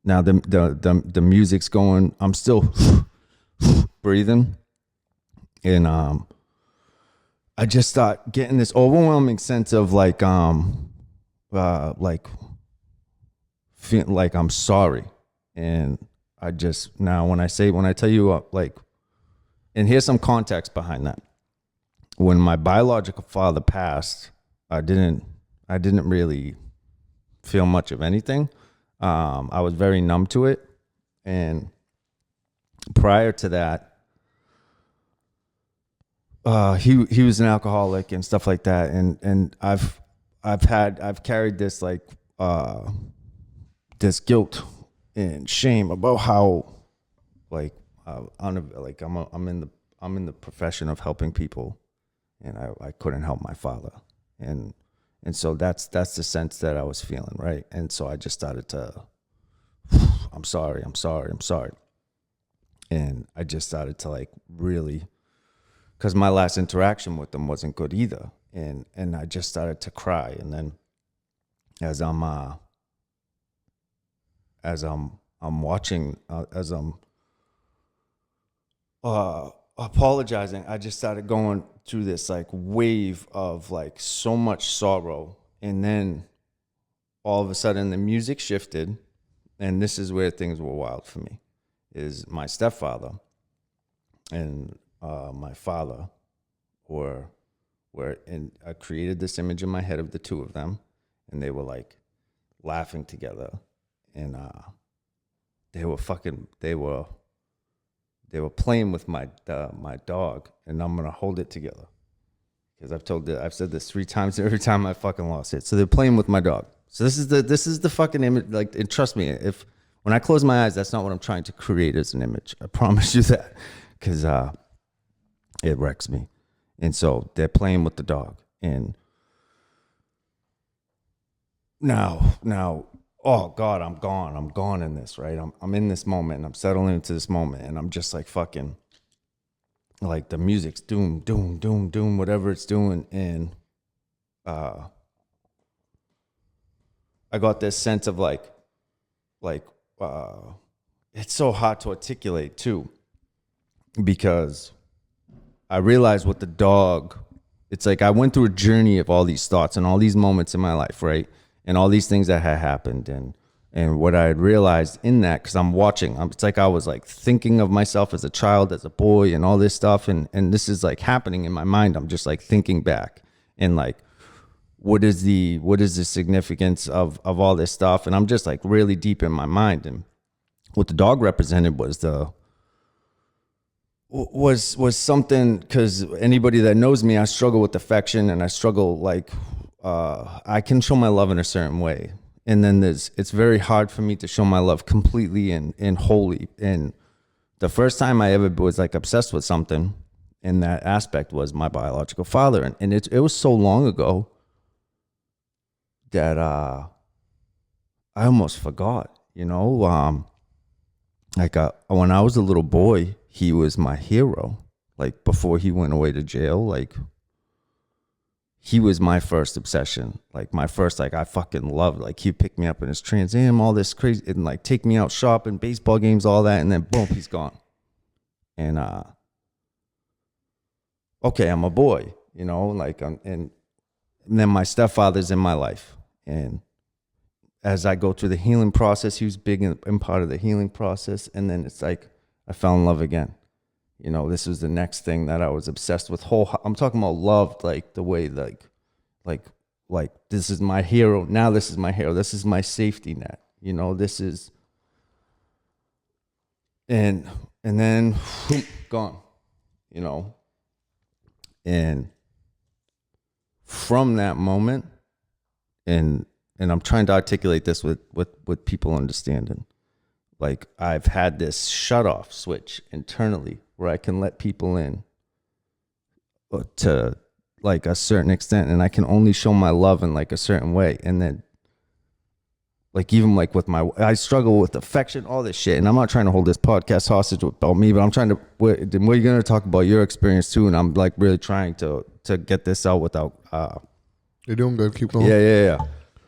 the music's going, I'm still breathing. And I just start getting this overwhelming sense of like feeling like I'm sorry. And I just, now when I tell you and here's some context behind that. When my biological father passed, I didn't really feel much of anything. I was very numb to it. And prior to that, he was an alcoholic and stuff like that. And I've carried this this guilt and shame about how I'm in the profession of helping people, and I couldn't help my father. And so that's the sense that I was feeling, right? And so I just started to, I'm sorry. And I just started to really, because my last interaction with them wasn't good either. And I just started to cry. And then as I'm watching, as I'm apologizing, I just started going through this wave of so much sorrow. And then all of a sudden the music shifted, and this is where things were wild for me, is my stepfather and my father I created this image in my head of the two of them, and they were laughing together, and they were playing with my dog, and I'm gonna hold it together because I've said this 3 times every time I fucking lost it. So they're playing with my dog. So this is the fucking image. And trust me, when I close my eyes, that's not what I'm trying to create as an image. I promise you that, because it wrecks me. And so they're playing with the dog, and now, oh God, I'm gone in this, right? I'm in this moment, and I'm settling into this moment, and I'm just fucking, the music's doom, doom, doom, doom, whatever it's doing. And I got this sense of it's so hard to articulate too, because I realized what the dog, it's I went through a journey of all these thoughts and all these moments in my life, right? And all these things that had happened, and what I had realized in that, because I'm watching, it's I was thinking of myself as a child, as a boy, and all this stuff, and this is happening in my mind. I'm just thinking back, and what is the significance of all this stuff, and I'm just really deep in my mind. And what the dog represented was something, because anybody that knows me, I struggle with affection, and I struggle I can show my love in a certain way, and then it's very hard for me to show my love completely and wholly. And the first time I ever was obsessed with something in that aspect was my biological father, and it was so long ago that I almost forgot, when I was a little boy, he was my hero. Before he went away to jail, he was my first obsession. My first, I fucking loved, he'd pick me up in his Trans Am, all this crazy, and take me out shopping, baseball games, all that, and then boom, he's gone. And okay, I'm a boy, and then my stepfather's in my life. And as I go through the healing process, he was big in part of the healing process. And then it's I fell in love again. You know, this was the next thing that I was obsessed with. I'm talking about love, like the way, like this is my hero. Now this is my hero. This is my safety net. You know, this is, and then whoop, gone. You know, and from that moment, and I'm trying to articulate this with people understanding. Like, I've had this shut off switch internally where I can let people in to like a certain extent, and I can only show my love in like a certain way. And then like, even like with I struggle with affection, all this shit. And I'm not trying to hold this podcast hostage about me, but I'm trying to, we're going to talk about your experience too. And I'm like really trying to get this out without,
You're doing good. Keep going.
yeah.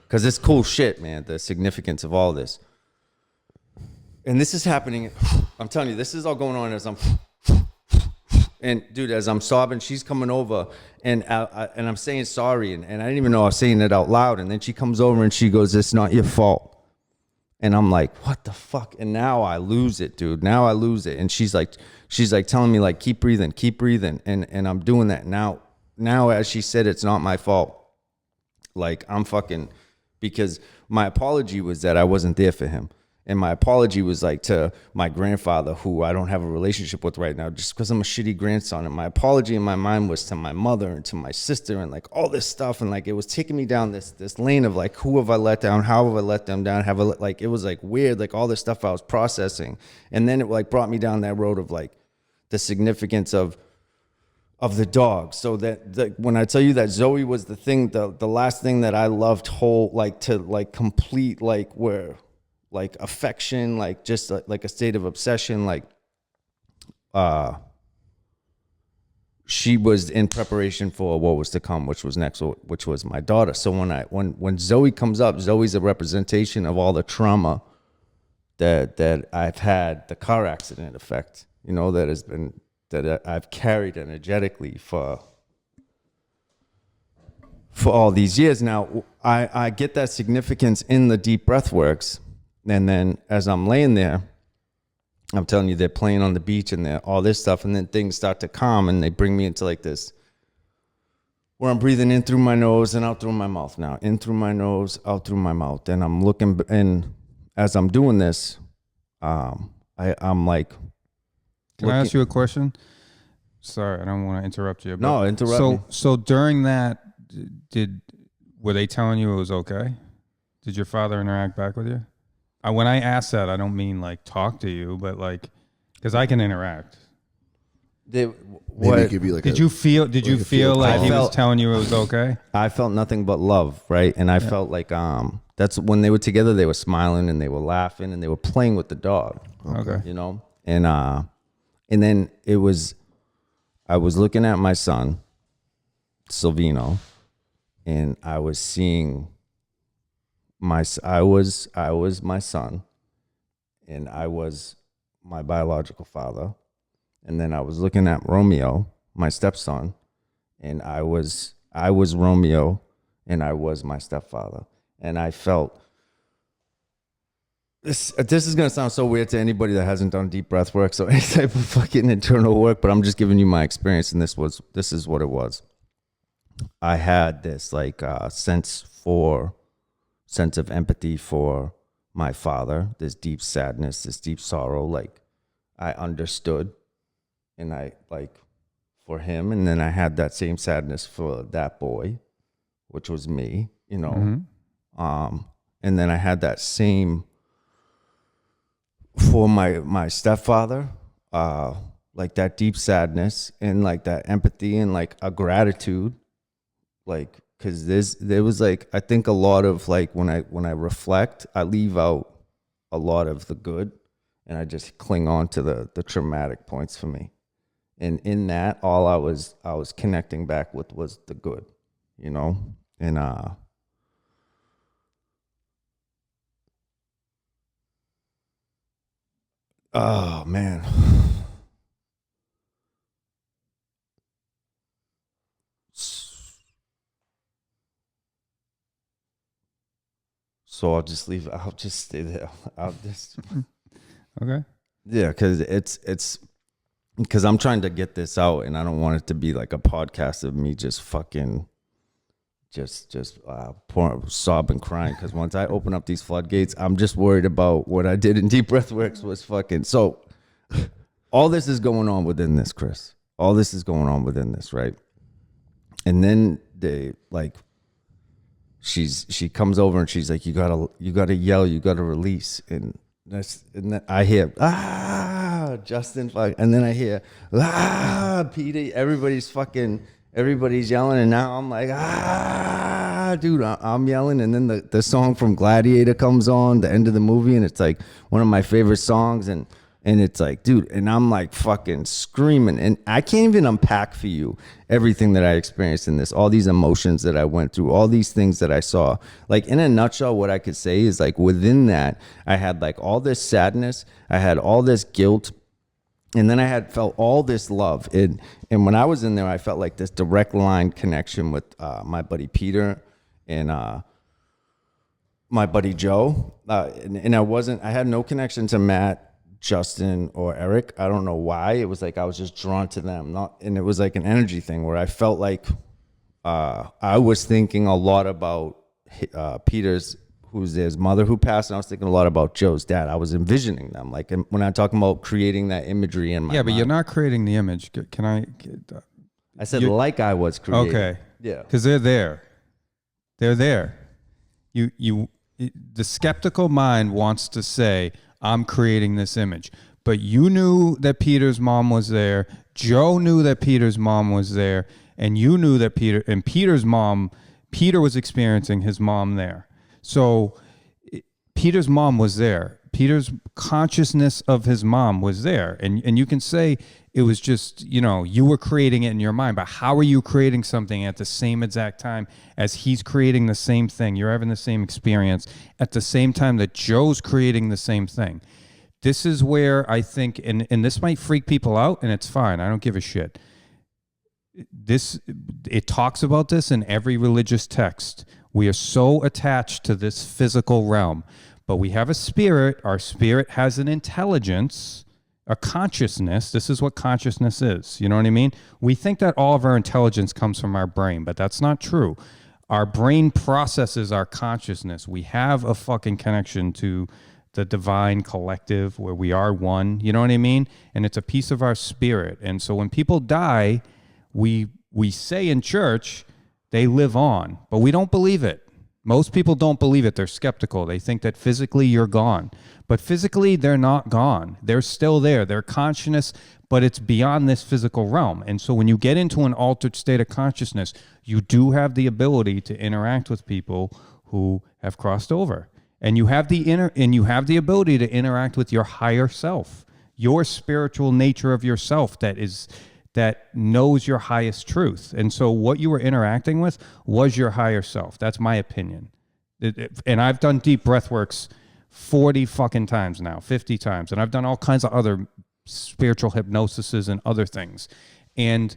Cause it's cool shit, man. The significance of all this. And this is happening. I'm telling you, this is all going on as and dude, as I'm sobbing, she's coming over, and I'm saying sorry, and I didn't even know I was saying it out loud. And then she comes over and she goes, "It's not your fault." And I'm like, "What the fuck?" And now I lose it, dude. Now I lose it. And she's like telling me like, keep breathing. And I'm doing that now. Now, as she said, it's not my fault. Like, I'm fucking, because my apology was that I wasn't there for him. And my apology was like to my grandfather, who I don't have a relationship with right now, just because I'm a shitty grandson. And my apology in my mind was to my mother and to my sister and like all this stuff. And like, it was taking me down this lane of like, who have I let down? How have I let them down? Like, it was like weird, like all this stuff I was processing. And then it like brought me down that road of like the significance of the dog. So that when I tell you that Zoe was the thing, the last thing that I loved whole, like to like complete, like where, like affection, like just like a state of obsession, like she was in preparation for what was to come, which was next, which was my daughter. So when Zoe comes up, Zoe's a representation of all the trauma that I've had, the car accident effect, you know, that I've carried energetically for all these years. Now I get that significance in the deep breath works. And then as I'm laying there, I'm telling you, they're playing on the beach and all this stuff. And then things start to calm and they bring me into like this, where I'm breathing in through my nose and out through my mouth now. In through my nose, out through my mouth. And I'm looking, and as I'm doing this, I'm like,
can I ask you a question? Sorry, I don't want to interrupt you.
No, interrupt me.
So during that, were they telling you it was okay? Did your father interact back with you? When I ask that, I don't mean like talk to you, but like, because I can interact.
Maybe it could be like
did you feel like he was telling you it was okay?
I felt nothing but love, right? And I felt like that's when they were together, they were smiling and they were laughing and they were playing with the dog.
Okay.
You know? And then I was looking at my son, Silvino, and I was seeing I was my son, and I was my biological father. And then I was looking at Romeo, my stepson, and I was Romeo, and I was my stepfather. And I felt this is gonna sound so weird to anybody that hasn't done deep breath work, so any type of fucking internal work, but I'm just giving you my experience, and this is what it was. I had this like sense of empathy for my father, this deep sadness, this deep sorrow. Like, I understood, and I like for him. And then I had that same sadness for that boy, which was me, you know. Mm-hmm. And then I had that same for my stepfather, like that deep sadness and like that empathy and like a gratitude, like, because there was like, I think a lot of like when I reflect, I leave out a lot of the good and I just cling on to the traumatic points for me. And in that, all I was connecting back with was the good, you know? And oh man. So I'll just stay there. I'll just
okay.
Yeah, because it's because I'm trying to get this out, and I don't want it to be like a podcast of me just fucking sobbing, crying. Because once I open up these floodgates, I'm just worried about what I did in Deep Breathworks was fucking. So all this is going on within this, Chris. All this is going on within this, right? And then she comes over and she's like, you gotta yell, you gotta release, and then I hear Justin, and then I hear Peter, everybody's yelling, and now I'm like dude, I'm yelling, and then the song from Gladiator comes on, the end of the movie, and it's like one of my favorite songs, and it's like, dude, and I'm like fucking screaming, and I can't even unpack for you everything that I experienced in this, all these emotions that I went through, all these things that I saw. Like, in a nutshell, what I could say is, like, within that, I had like all this sadness, I had all this guilt, and then I had felt all this love. And when I was in there, I felt like this direct line connection with my buddy Peter and my buddy Joe. And I had no connection to Matt, Justin, or Eric. I don't know why. It was like I was just drawn to them. And it was like an energy thing where I felt like I was thinking a lot about Peter's, who's his mother who passed, and I was thinking a lot about Joe's dad. I was envisioning them. Like, when I'm talking about creating that imagery in my mind.
But you're not creating the image. Can I?
I said like I was creating.
Okay.
Yeah.
Because they're there. They're there. The skeptical mind wants to say, I'm creating this image. But you knew that Peter's mom was there. Joe knew that Peter's mom was there. And you knew that Peter was experiencing his mom there. So Peter's mom was there. Peter's consciousness of his mom was there. And you can say it was just, you were creating it in your mind, but how are you creating something at the same exact time as he's creating the same thing? You're having the same experience at the same time that Joe's creating the same thing. This is where I think, and this might freak people out, and it's fine. I don't give a shit. It talks about this in every religious text. We are so attached to this physical realm, but we have a spirit. Our spirit has an intelligence, a consciousness. This is what consciousness is. You know what I mean? We think that all of our intelligence comes from our brain, but that's not true. Our brain processes our consciousness. We have a fucking connection to the divine collective where we are one. You know what I mean? And it's a piece of our spirit. And so when people die, we say in church, they live on, but we don't believe it. Most people don't believe it. They're skeptical. They think that physically you're gone, but physically they're not gone. They're still there. They're conscious, but it's beyond this physical realm. And so when you get into an altered state of consciousness, you do have the ability to interact with people who have crossed over, and you have the ability to interact with your higher self, your spiritual nature of yourself that knows your highest truth. And so what you were interacting with was your higher self. That's my opinion. And I've done deep breathworks 40 fucking times now, 50 times. And I've done all kinds of other spiritual hypnosises and other things. And,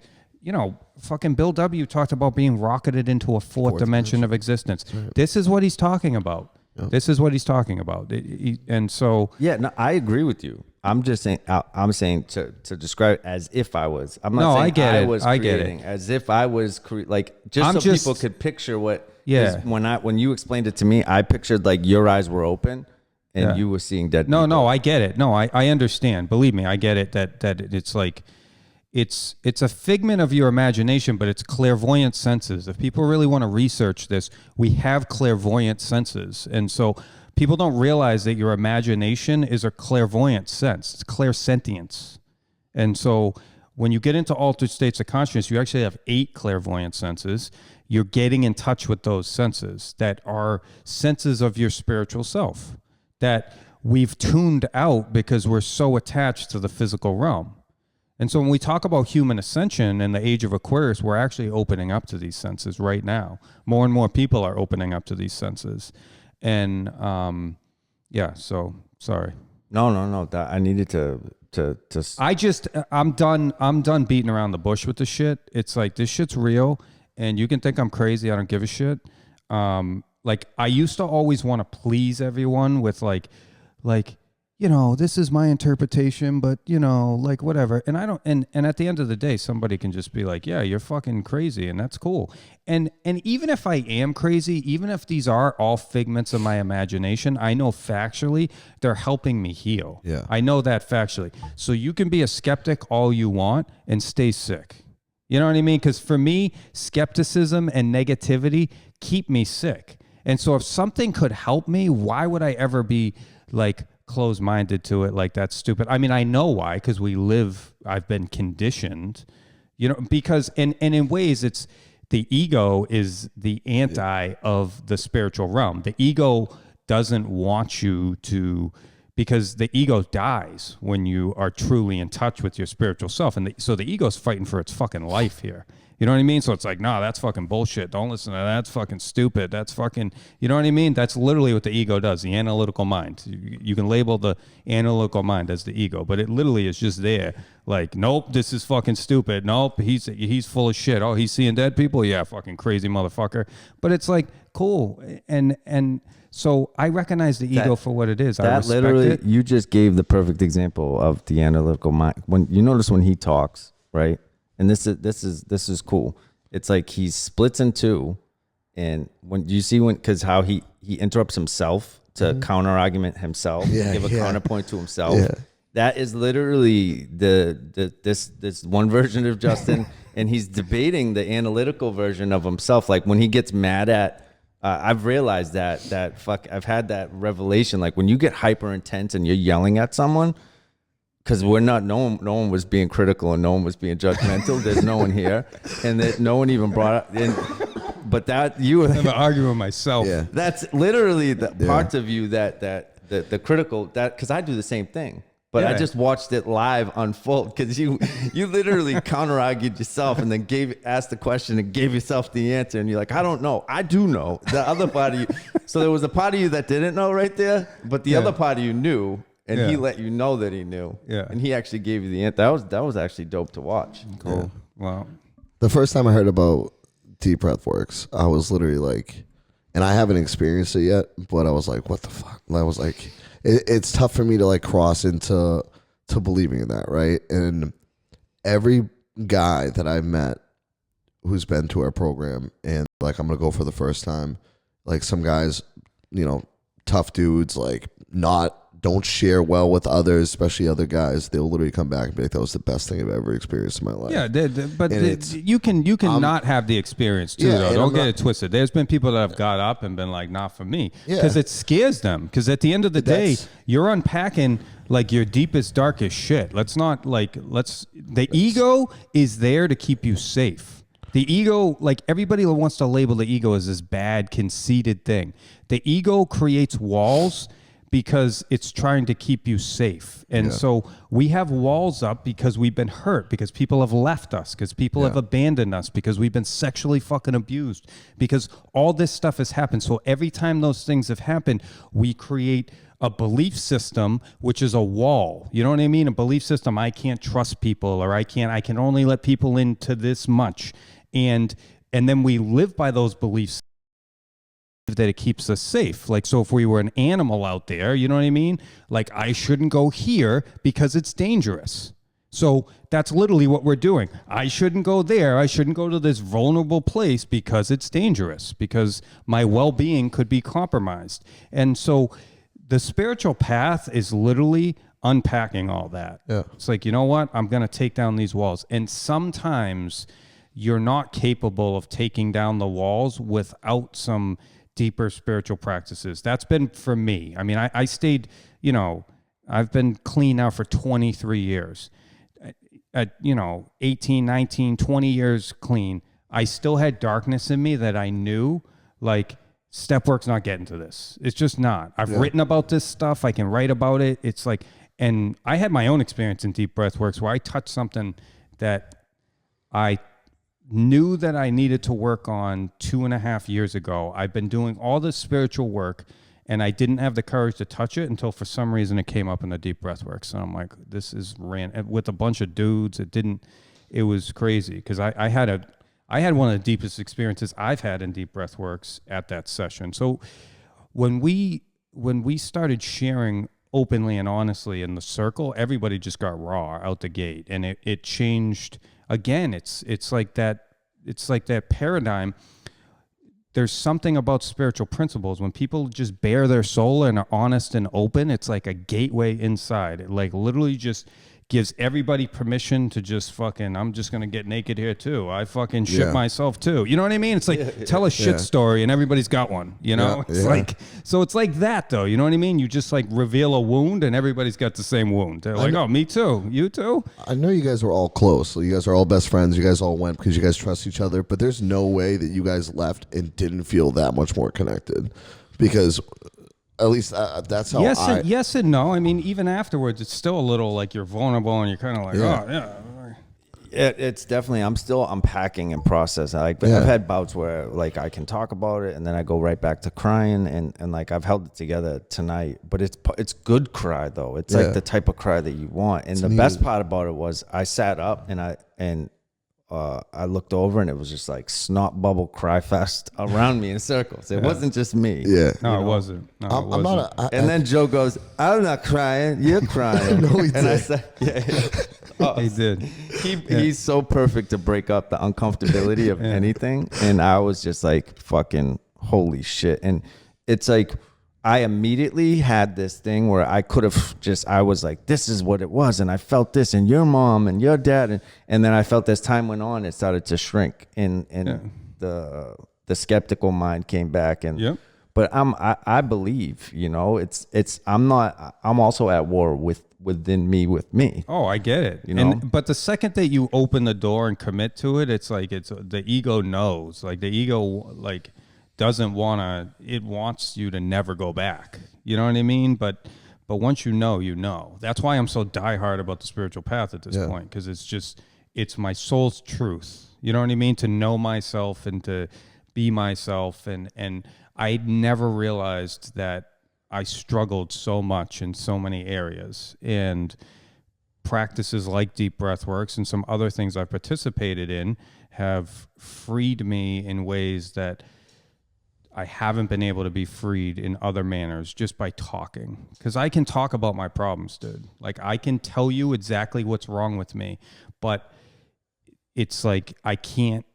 fucking Bill W. talked about being rocketed into a fourth dimension of existence. Right. This is what he's talking about. Yep. This is what he's talking about. And so... Yeah,
no, I agree with you. I'm just saying. I'm saying to describe it as if I was. I'm not saying I get it. As if I was people could picture what. Yeah. When you explained it to me, I pictured like your eyes were open and you were seeing dead people.
No, I get it. No, I understand. Believe me, I get it. That it's like, it's a figment of your imagination, but it's clairvoyant senses. If people really want to research this, we have clairvoyant senses, and so. People don't realize that your imagination is a clairvoyant sense. It's clairsentience. And so when you get into altered states of consciousness, you actually have 8 clairvoyant senses. You're getting in touch with those senses that are senses of your spiritual self that we've tuned out because we're so attached to the physical realm. And so when we talk about human ascension in the age of Aquarius, we're actually opening up to these senses right now. More and more people are opening up to these senses. And so sorry.
No. That I needed to.
I'm done beating around the bush with the shit. It's like, this shit's real, and you can think I'm crazy. I don't give a shit. Like, I used to always want to please everyone with like, this is my interpretation, but like whatever. And I don't, and at the end of the day, somebody can just be like, yeah, you're fucking crazy. And that's cool. And even if I am crazy, even if these are all figments of my imagination, I know factually they're helping me heal.
Yeah.
I know that factually. So you can be a skeptic all you want and stay sick. You know what I mean? Because for me, skepticism and negativity keep me sick. And so if something could help me, why would I ever be like closed-minded to it? Like, that's stupid. I mean, I know why, because I've been conditioned, because and in ways it's the ego is the anti of the spiritual realm. The ego doesn't want you to, because the ego dies when you are truly in touch with your spiritual self. And so the ego's fighting for its fucking life here. You know what I mean? So it's like, no, that's fucking bullshit. Don't listen to that. That's fucking stupid. That's fucking, you know what I mean? That's literally what the ego does, the analytical mind. You can label the analytical mind as the ego, but it literally is just there. Like, nope, this is fucking stupid. Nope, he's full of shit. Oh, he's seeing dead people? Yeah, fucking crazy motherfucker. But it's like, cool. And so I recognize the ego for what it is. I respect
literally,
it.
you just gave the perfect example of the analytical mind. When you notice when he talks, right? And this is cool. It's like he splits in two, and because how he interrupts himself to counter argument himself, give a counterpoint to himself. Yeah. That is literally this one version of Justin, and he's debating the analytical version of himself. Like when he gets mad at. I've realized I've had that revelation. Like when you get hyper intense and you're yelling at someone, because no one was being critical and no one was being judgmental. There's no one here, and that no one even brought up. But that you
I'm arguing with myself.
Yeah.
That's literally the parts of you that the critical, that because I do the same thing. But I just watched it live unfold because you literally counter-argued yourself and then asked the question and gave yourself the answer. And you're like, I don't know. I do know. The other part of you. So there was a part of you that didn't know right there, but the other part of you knew, and he let you know that he knew.
Yeah.
And he actually gave you the answer. That was actually dope to watch.
Cool. Yeah. Wow.
The first time I heard about deep breath works, I was literally like, and I haven't experienced it yet, but I was like, what the fuck? And I was like, it's tough for me to like cross into believing in that, right? And every guy that I've met who's been to our program and like I'm gonna go for the first time, like some guys, tough dudes, like don't share well with others, especially other guys. They'll literally come back and be like, that was the best thing I've ever experienced in my life.
Yeah, but you can not have the experience too, though. Don't get it twisted. There's been people that have got up and been like, not for me. Because it scares them. Because at the end of the day, you're unpacking like your deepest, darkest shit. The ego is there to keep you safe. The ego, like everybody wants to label the ego as this bad, conceited thing. The ego creates walls because it's trying to keep you safe. And so we have walls up because we've been hurt, because people have left us, because people have abandoned us, because we've been sexually fucking abused, because all this stuff has happened. So every time those things have happened, we create a belief system, which is a wall. You know what I mean? A belief system, I can't trust people, or I can only let people into this much. And then we live by those beliefs that it keeps us safe. Like, so if we were an animal out there, you know what I mean? Like, I shouldn't go here because it's dangerous. So that's literally what we're doing. I shouldn't go there. I shouldn't go to this vulnerable place because it's dangerous, because my well-being could be compromised. And so the spiritual path is literally unpacking all that. Yeah. It's like, you know what? I'm going to take down these walls. And sometimes you're not capable of taking down the walls without some deeper spiritual practices. That's been for me. I mean, I stayed, I've been clean now for 23 years. At 18, 19, 20 years clean, I still had darkness in me that I knew, like, step work's not getting to this. It's just not. I've written about this stuff. I can write about it. It's like, and I had my own experience in deep breath works where I touched something that I knew that I needed to work on 2.5 years ago. I've been doing all this spiritual work, and I didn't have the courage to touch it until for some reason it came up in the deep breath work. So I'm like, this is with a bunch of dudes. It was crazy because I had one of the deepest experiences I've had in deep breath works at that session. So when we started sharing openly and honestly in the circle, everybody just got raw out the gate, and it changed again. It's like that paradigm. There's something about spiritual principles when people just bare their soul and are honest and open. It's like a gateway inside. It like literally just gives everybody permission to just fucking, I'm just going to get naked here too. I fucking shit myself too. You know what I mean? It's like, tell a shit story and everybody's got one, you know? It's like, so it's like that though. You know what I mean? You just like reveal a wound and everybody's got the same wound. They're like, oh, me too. You too? I
know you guys were all close. So you guys are all best friends. You guys all went because you guys trust each other, but there's no way that you guys left and didn't feel that much more connected, because at least that's how
yes and no. I mean, even afterwards, it's still a little like you're vulnerable and you're kind of like, oh, yeah.
It's definitely, I'm still unpacking and processing. I've had bouts where like I can talk about it and then I go right back to crying, and like I've held it together tonight, but it's good cry though. It's like the type of cry that you want. And the best part about it was I sat up and I looked over and it was just like snot bubble cry fest around me in circles. It wasn't just me.
Yeah.
No, it wasn't. No, it wasn't.
I'm not
and then Joe goes, I'm not crying. You're crying.
No, he did.
And I said,
he did.
He's so perfect to break up the uncomfortability of anything. And I was just like, fucking holy shit. And it's like, I immediately had this thing where I could have I was like, this is what it was. And I felt this, and your mom and your dad. And then I felt as time went on, it started to shrink, and the skeptical mind came back. And, but I believe, you know, I'm also at war within me with me.
Oh, I get it.
You know,
but the second that you open the door and commit to it, it's like, the ego knows, like the ego, like, doesn't want to, it wants you to never go back. You know what I mean? But once you know. That's why I'm so diehard about the spiritual path at this point, because it's my soul's truth. You know what I mean? To know myself and to be myself. And I never realized that I struggled so much in so many areas. And practices like deep breath works and some other things I've participated in have freed me in ways that I haven't been able to be freed in other manners just by talking. Because I can talk about my problems, dude. Like, I can tell you exactly what's wrong with me, but it's like I can't,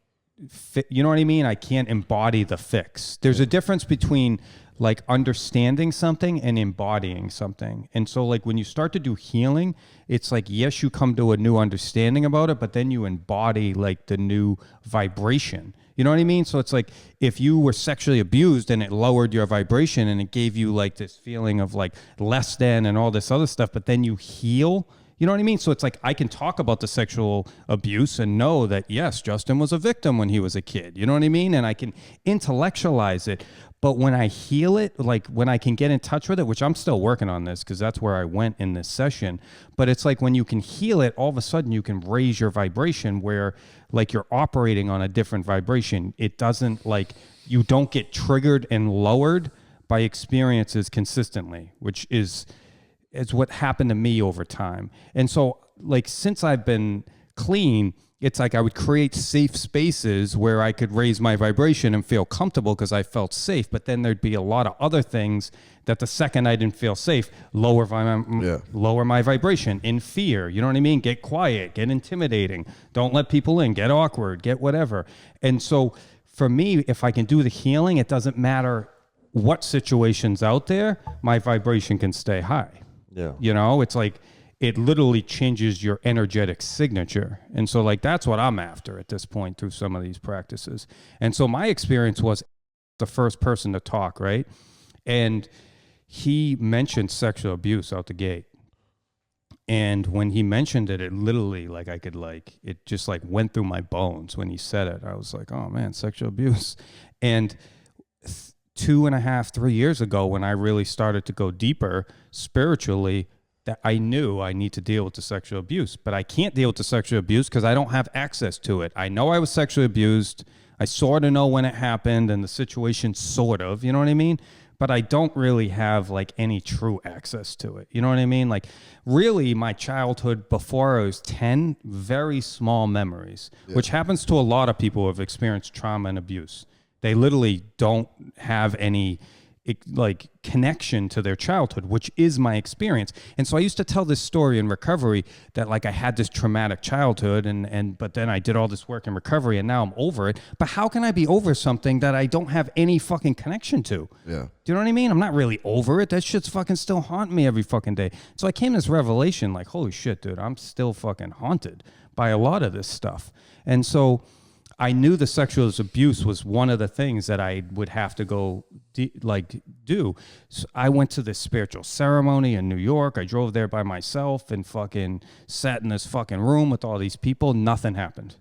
you know what I mean? I can't embody the fix. There's a difference between like understanding something and embodying something. And so like when you start to do healing, it's like, yes, you come to a new understanding about it, but then you embody like the new vibration. You know what I mean? So it's like if you were sexually abused and it lowered your vibration and it gave you like this feeling of like less than and all this other stuff, but then you heal. You know what I mean? So it's like I can talk about the sexual abuse and know that, yes, Justin was a victim when he was a kid. You know what I mean? And I can intellectualize it. But when I heal it, like when I can get in touch with it, which I'm still working on this because that's where I went in this session. But it's like when you can heal it, all of a sudden you can raise your vibration where like you're operating on a different vibration. It doesn't like, you don't get triggered and lowered by experiences consistently, which is what happened to me over time. And so like since I've been clean, it's like I would create safe spaces where I could raise my vibration and feel comfortable because I felt safe. But then there'd be a lot of other things that the second I didn't feel safe, lower my vibration in fear. You know what I mean? Get quiet, get intimidating. Don't let people in, get awkward, get whatever. And so for me, if I can do the healing, it doesn't matter what situation's out there, my vibration can stay high.
Yeah.
You know, it's like, it literally changes your energetic signature. And so like, that's what I'm after at this point through some of these practices. And so my experience was the first person to talk, right? And he mentioned sexual abuse out the gate. And when he mentioned it, it literally like, I could like, it just like went through my bones when he said it. I was like, oh man, sexual abuse. And 2.5, 3 years ago, when I really started to go deeper spiritually, that I knew I need to deal with the sexual abuse, but I can't deal with the sexual abuse because I don't have access to it. I know I was sexually abused. I sort of know when it happened and the situation sort of, you know what I mean? But I don't really have like any true access to it. You know what I mean? Like really my childhood before I was 10, very small memories, which happens to a lot of people who have experienced trauma and abuse. They literally don't have any like connection to their childhood, which is my experience. And so I used to tell this story in recovery that like I had this traumatic childhood but then I did all this work in recovery and now I'm over it. But how can I be over something that I don't have any fucking connection to?
Yeah.
Do you know what I mean? I'm not really over it. That shit's fucking still haunting me every fucking day. So I came to this revelation like, holy shit, dude, I'm still fucking haunted by a lot of this stuff. And so I knew the sexual abuse was one of the things that I would have to go do. So I went to this spiritual ceremony in New York. I drove there by myself and fucking sat in this fucking room with all these people. Nothing happened.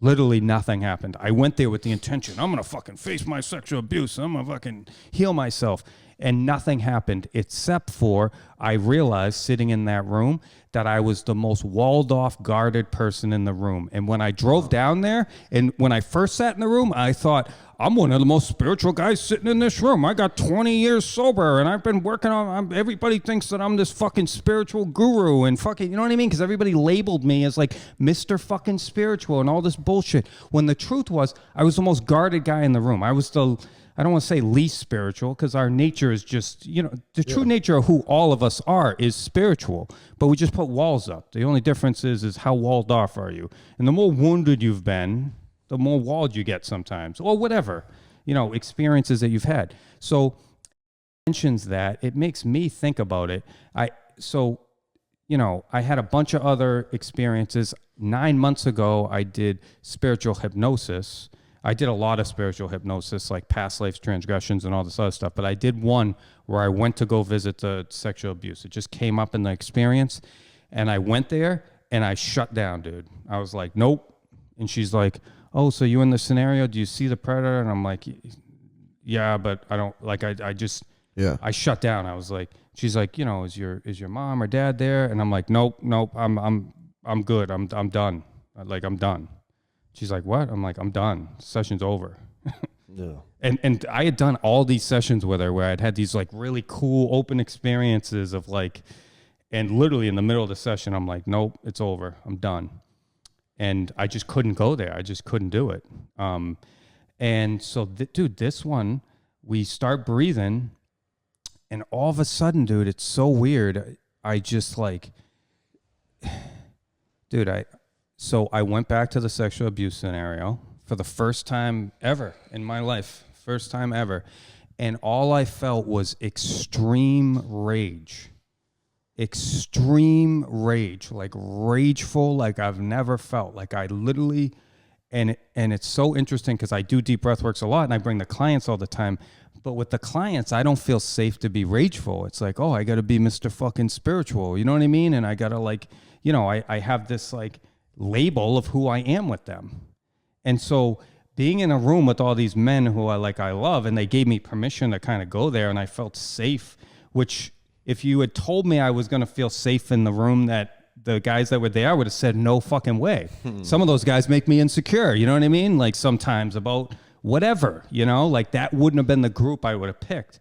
Literally nothing happened. I went there with the intention, I'm going to fucking face my sexual abuse. I'm going to fucking heal myself. And nothing happened except for I realized sitting in that room that I was the most walled off, guarded person in the room. And when I drove down there and when I first sat in the room, I thought, I'm one of the most spiritual guys sitting in this room. I got 20 years sober and I've been working on, everybody thinks that I'm this fucking spiritual guru and fucking, you know what I mean? Because everybody labeled me as like Mr. fucking spiritual and all this bullshit. When the truth was, I was the most guarded guy in the room. I was I don't want to say least spiritual because our nature is just, the true nature of who all of us are is spiritual, but we just put walls up. The only difference is how walled off are you? And the more wounded you've been, the more walled you get sometimes, or whatever, experiences that you've had. So mentions that, it makes me think about it. I had a bunch of other experiences. 9 months ago, I did spiritual hypnosis. I did a lot of spiritual hypnosis, like past life transgressions and all this other stuff. But I did one where I went to go visit the sexual abuse. It just came up in the experience. And I went there and I shut down, dude. I was like, nope. And she's like, oh, so you in the scenario? Do you see the predator? And I'm like, yeah, but I don't like, I shut down. I was like, she's like, is your mom or dad there? And I'm like, nope. I'm good. I'm done. Like, I'm done. She's like, what? I'm like, I'm done. Session's over.
Yeah.
And I had done all these sessions with her where I'd had these like really cool open experiences of like, and literally in the middle of the session, I'm like, nope, it's over. I'm done. And I just couldn't go there. I just couldn't do it. And so, dude, this one, we start breathing and all of a sudden, dude, it's so weird. I just like, dude, So I went back to the sexual abuse scenario for the first time ever in my life. First time ever. And all I felt was extreme rage. Extreme rage. Like rageful, like I've never felt. Like I literally, and it's so interesting because I do deep breathworks a lot and I bring the clients all the time. But with the clients, I don't feel safe to be rageful. It's like, oh, I got to be Mr. fucking spiritual. You know what I mean? And I got to like, I have this like, label of who I am with them. And so being in a room with all these men who I love, and they gave me permission to kind of go there and I felt safe, which if you had told me I was going to feel safe in the room that the guys that were there, I would have said no fucking way. Some of those guys make me insecure, you know what I mean? Like sometimes about whatever, like that wouldn't have been the group I would have picked.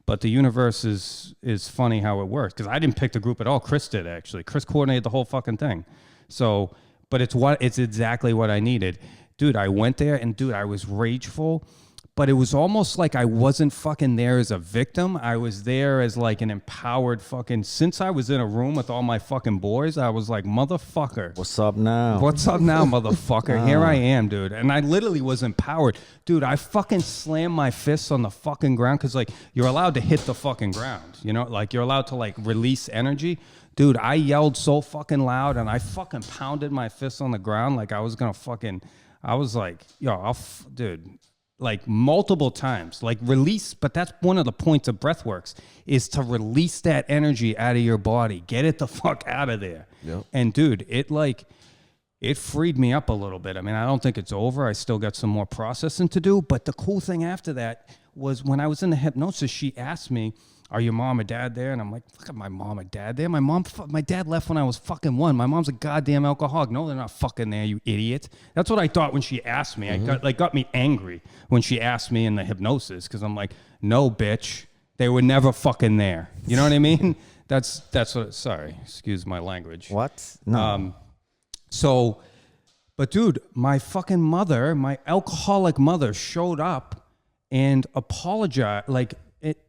But the universe is funny how it works because I didn't pick the group at all. Chris did actually. Chris coordinated the whole fucking thing. So but it's exactly what I needed. Dude, I went there and dude, I was rageful, but it was almost like I wasn't fucking there as a victim. I was there as like an empowered fucking, since I was in a room with all my fucking boys, I was like, motherfucker.
What's up now?
What's up now, motherfucker? Here I am, dude. And I literally was empowered. Dude, I fucking slammed my fists on the fucking ground because like you're allowed to hit the fucking ground, like you're allowed to like release energy. Dude, I yelled so fucking loud and I fucking pounded my fists on the ground like I was gonna fucking, I was like, yo, dude, like multiple times, like release, but that's one of the points of breathworks is to release that energy out of your body, get it the fuck out of there.
Yep.
And dude, it freed me up a little bit. I mean, I don't think it's over. I still got some more processing to do, but the cool thing after that was when I was in the hypnosis, she asked me, are your mom or dad there? And I'm like, fuck, my mom or dad there? My dad left when I was fucking 1. My mom's a goddamn alcoholic. No, they're not fucking there, you idiot. That's what I thought when she asked me. Mm-hmm. Got me angry when she asked me in the hypnosis because I'm like, no, bitch, they were never fucking there. You know what I mean? That's what. Sorry, excuse my language.
What? No.
But dude, my fucking mother, my alcoholic mother, showed up and apologized, like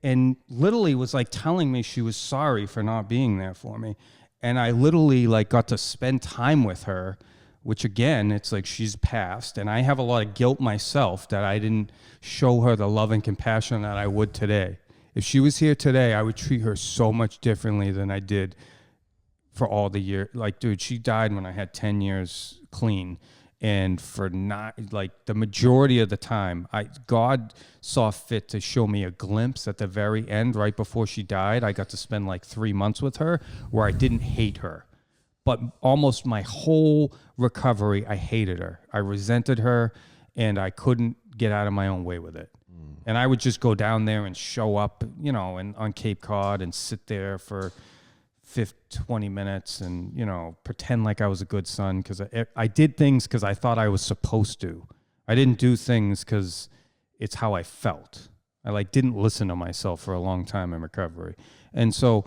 and literally was like telling me she was sorry for not being there for me. And I literally like got to spend time with her, which again, it's like she's passed, and I have a lot of guilt myself that I didn't show her the love and compassion that I would today. If she was here today, I would treat her so much differently than I did for all the year. Like, dude, she died when I had 10 years clean. And for not like the majority of the time, God saw fit to show me a glimpse at the very end, right before she died. I got to spend like 3 months with her where I didn't hate her. But almost my whole recovery, I hated her. I resented her, and I couldn't get out of my own way with it. And I would just go down there and show up, you know, and on Cape Cod and sit there for 20 minutes and, you know, pretend like I was a good son, because I did things because I thought I was supposed to. I didn't do things because it's how I felt. I like didn't listen to myself for a long time in recovery. And so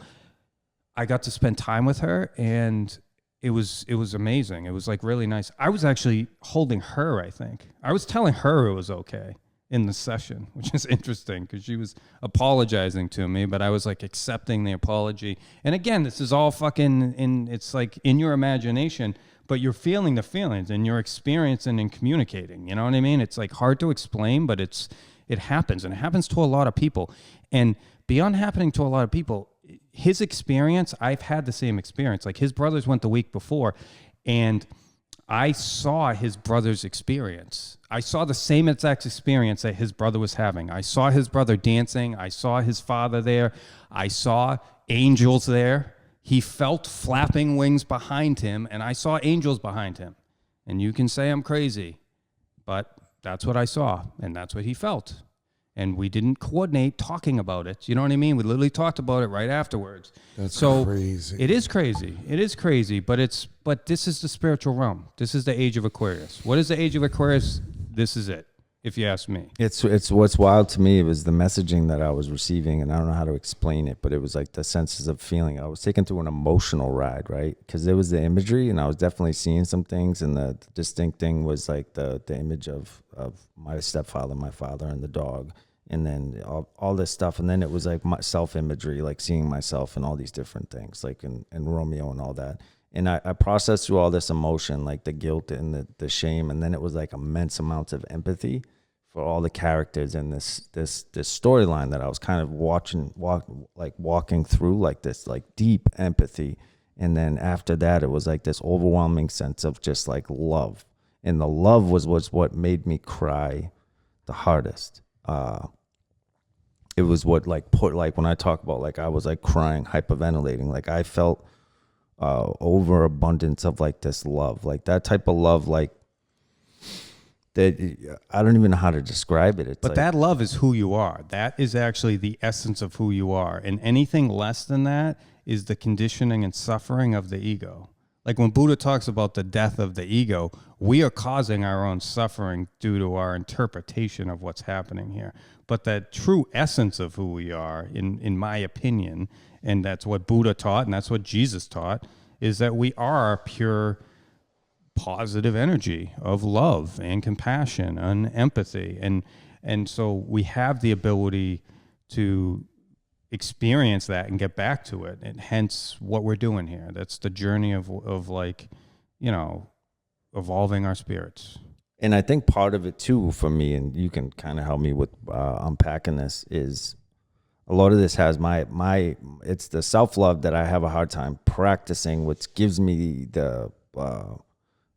I got to spend time with her, and it was amazing. It was like really nice. I was actually holding her, I think. I was telling her it was okay in the session, which is interesting because she was apologizing to me, but I was like accepting the apology. And again, this is all fucking it's like in your imagination, but you're feeling the feelings and you're experiencing and communicating. You know what I mean? It's like hard to explain, but it happens, and it happens to a lot of people. And beyond happening to a lot of people, his experience, I've had the same experience. Like his brothers went the week before, and I saw his brother's experience. I saw the same exact experience that his brother was having. I saw his brother dancing. I saw his father there. I saw angels there. He felt flapping wings behind him, and I saw angels behind him. And you can say I'm crazy, but that's what I saw, and that's what he felt. And we didn't coordinate talking about it. You know what I mean? We literally talked about it right afterwards.
That's
so
crazy.
It is crazy. It is crazy, but this is the spiritual realm. This is the age of Aquarius. What is the age of Aquarius? This is it, if you ask me.
It's what's wild to me. It was the messaging that I was receiving, and I don't know how to explain it, but it was like the senses of feeling. I was taken through an emotional ride, right? Because there was the imagery, and I was definitely seeing some things, and the distinct thing was like the image of my stepfather, my father, and the dog. And then all this stuff. And then it was like my self-imagery, like seeing myself and all these different things, like in Romeo and all that. And I processed through all this emotion, like the guilt and the shame. And then it was like immense amounts of empathy for all the characters in this storyline that I was kind of walking through, like this, like deep empathy. And then after that, it was like this overwhelming sense of just like love. And the love was what made me cry the hardest. It was what like when I talk about like I was like crying, hyperventilating, like I felt overabundance of like this love, like that type of love, like that I don't even know how to describe it.
But like, that love is who you are. That is actually the essence of who you are, and anything less than that is the conditioning and suffering of the ego. Like when Buddha talks about the death of the ego, we are causing our own suffering due to our interpretation of what's happening here. But the true essence of who we are, in my opinion, and that's what Buddha taught and that's what Jesus taught, is that we are pure positive energy of love and compassion and empathy. And so we have the ability to experience that and get back to it, and hence what we're doing here. That's the journey of like, you know, evolving our spirits.
And I think part of it too for me, and you can kind of help me with unpacking this, is a lot of this has my it's the self-love that I have a hard time practicing, which gives me the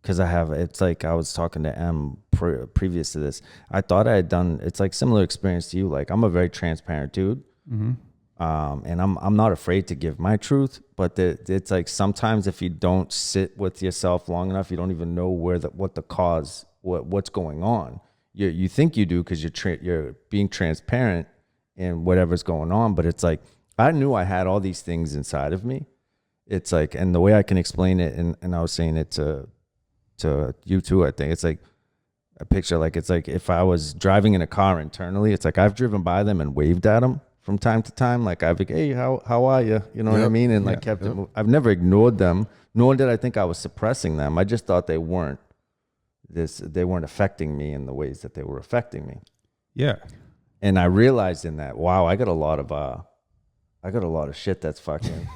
because it's like I was talking to M previous to this. I thought I had done, it's like similar experience to you. Like I'm a very transparent dude. Mm-hmm. And I'm not afraid to give my truth, but it's like sometimes if you don't sit with yourself long enough, you don't even know what the cause, what's going on. You think you do because you're being transparent in whatever's going on, but it's like I knew I had all these things inside of me. It's like, and the way I can explain it, and I was saying it to you too, I think it's like a picture, like it's like if I was driving in a car internally, it's like I've driven by them and waved at them from time to time, like I've like, hey, how are you? You know what I mean? And like kept it. I've never ignored them, nor did I think I was suppressing them. I just thought they weren't affecting me in the ways that they were affecting me.
Yeah.
And I realized in that, wow, I got a lot of shit that's fucking.